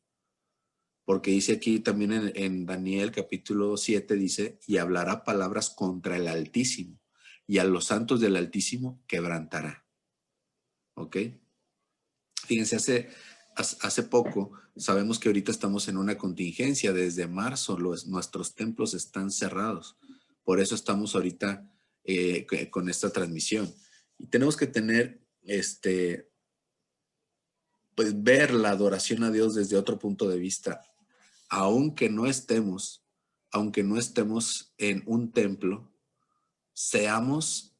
Porque dice aquí también en Daniel capítulo 7, dice, y hablará palabras contra el Altísimo, y a los santos del Altísimo quebrantará. ¿Ok? Fíjense, hace poco, sabemos que ahorita estamos en una contingencia. Desde marzo nuestros templos están cerrados. Por eso estamos ahorita con esta transmisión. Y tenemos que tener, pues ver la adoración a Dios desde otro punto de vista. Aunque no estemos en un templo, seamos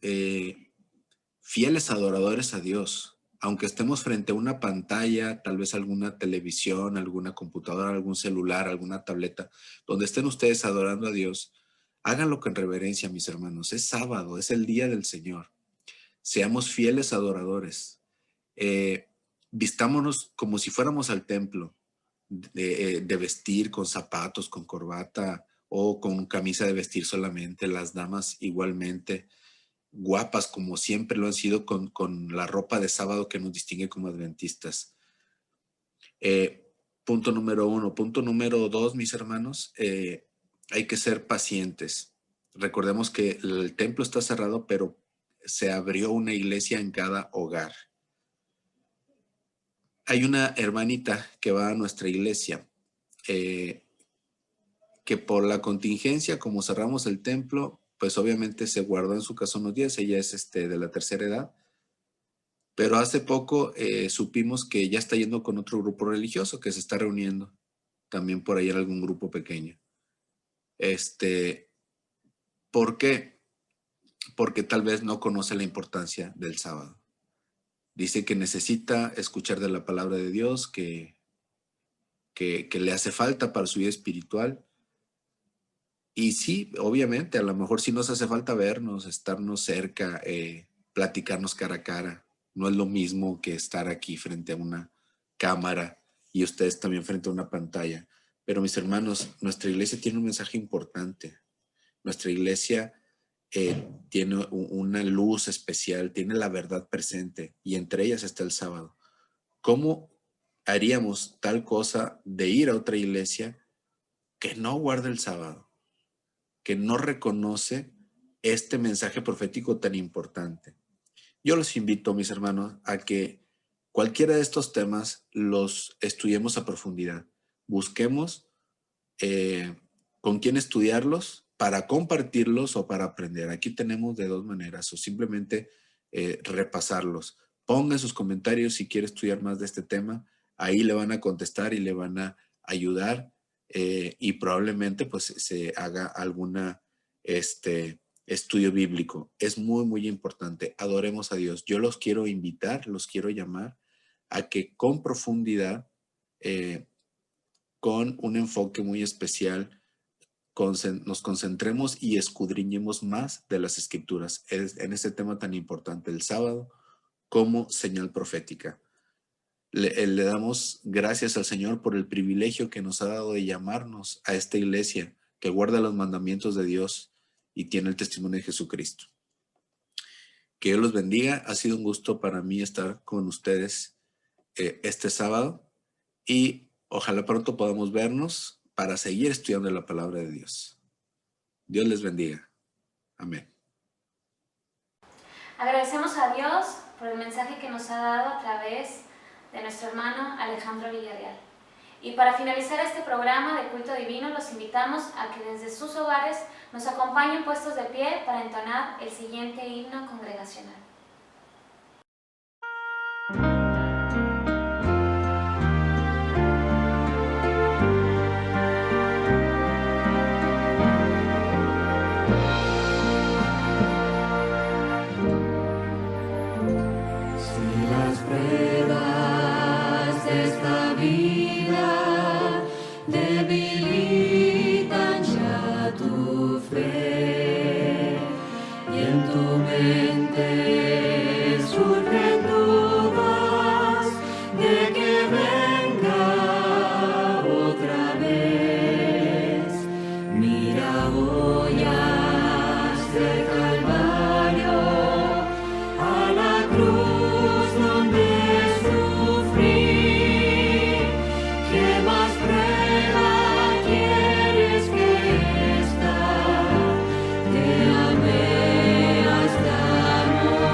fieles adoradores a Dios. Aunque estemos frente a una pantalla, tal vez alguna televisión, alguna computadora, algún celular, alguna tableta, donde estén ustedes adorando a Dios, háganlo con reverencia, mis hermanos. Es sábado, es el día del Señor. Seamos fieles adoradores. Vistámonos como si fuéramos al templo, de vestir con zapatos, con corbata o con camisa de vestir solamente. Las damas igualmente guapas como siempre lo han sido, con la ropa de sábado que nos distingue como adventistas. Punto número 1. Punto número 2, mis hermanos, hay que ser pacientes. Recordemos que el templo está cerrado, pero se abrió una iglesia en cada hogar. Hay una hermanita que va a nuestra iglesia, que por la contingencia, como cerramos el templo, pues obviamente se guardó en su casa unos días. Ella es de la tercera edad, pero hace poco supimos que ya está yendo con otro grupo religioso que se está reuniendo, también por ahí en algún grupo pequeño. ¿Por qué? Porque tal vez no conoce la importancia del sábado. Dice que necesita escuchar de la palabra de Dios, que le hace falta para su vida espiritual. Y sí, obviamente, a lo mejor sí nos hace falta vernos, estarnos cerca, platicarnos cara a cara. No es lo mismo que estar aquí frente a una cámara y ustedes también frente a una pantalla. Pero mis hermanos, nuestra iglesia tiene un mensaje importante. Nuestra iglesia tiene una luz especial, tiene la verdad presente y entre ellas está el sábado. ¿Cómo haríamos tal cosa de ir a otra iglesia que no guarda el sábado, que no reconoce este mensaje profético tan importante? Yo los invito, mis hermanos, a que cualquiera de estos temas los estudiemos a profundidad. Busquemos con quién estudiarlos para compartirlos o para aprender. Aquí tenemos de dos maneras, o simplemente repasarlos. Pongan sus comentarios si quiere estudiar más de este tema. Ahí le van a contestar y le van a ayudar y probablemente pues se haga alguna estudio bíblico. Es muy, muy importante. Adoremos a Dios. Yo los quiero invitar, los quiero llamar a que con profundidad, con un enfoque muy especial, nos concentremos y escudriñemos más de las Escrituras en este tema tan importante, el sábado como señal profética. Le damos gracias al Señor por el privilegio que nos ha dado de llamarnos a esta iglesia que guarda los mandamientos de Dios y tiene el testimonio de Jesucristo. Que Dios los bendiga. Ha sido un gusto para mí estar con ustedes este sábado y ojalá pronto podamos vernos para seguir estudiando la palabra de Dios. Dios les bendiga. Amén. Agradecemos a Dios por el mensaje que nos ha dado a través de nuestro hermano Alejandro Villarreal. Y para finalizar este programa de culto divino, los invitamos a que desde sus hogares nos acompañen puestos de pie para entonar el siguiente himno congregacional. Te amé hasta morir.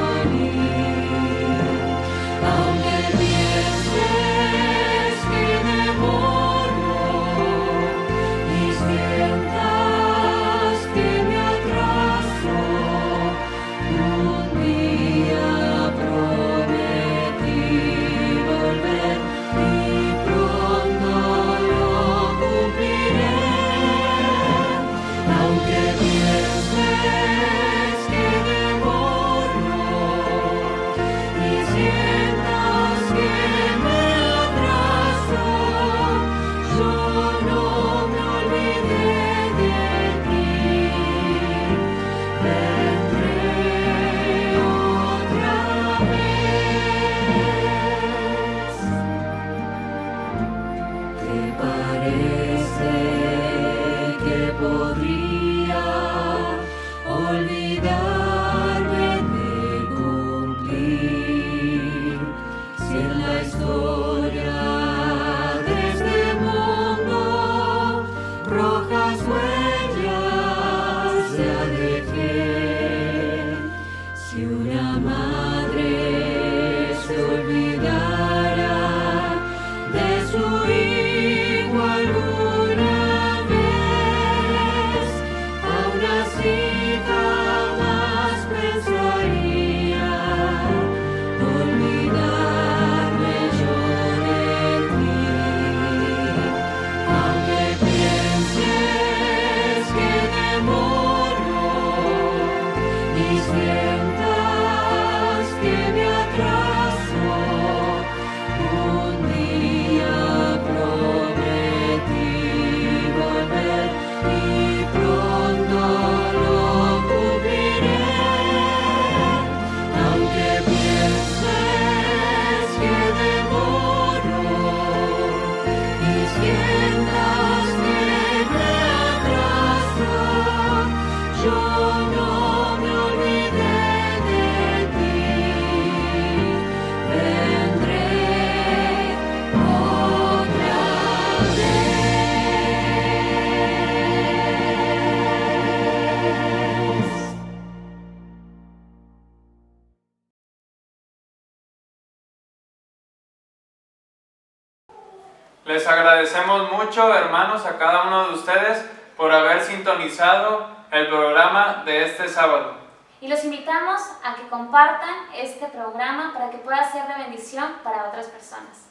Les agradecemos mucho, hermanos, a cada uno de ustedes por haber sintonizado el programa de este sábado. Y los invitamos a que compartan este programa para que pueda ser de bendición para otras personas.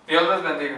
Dios les bendiga.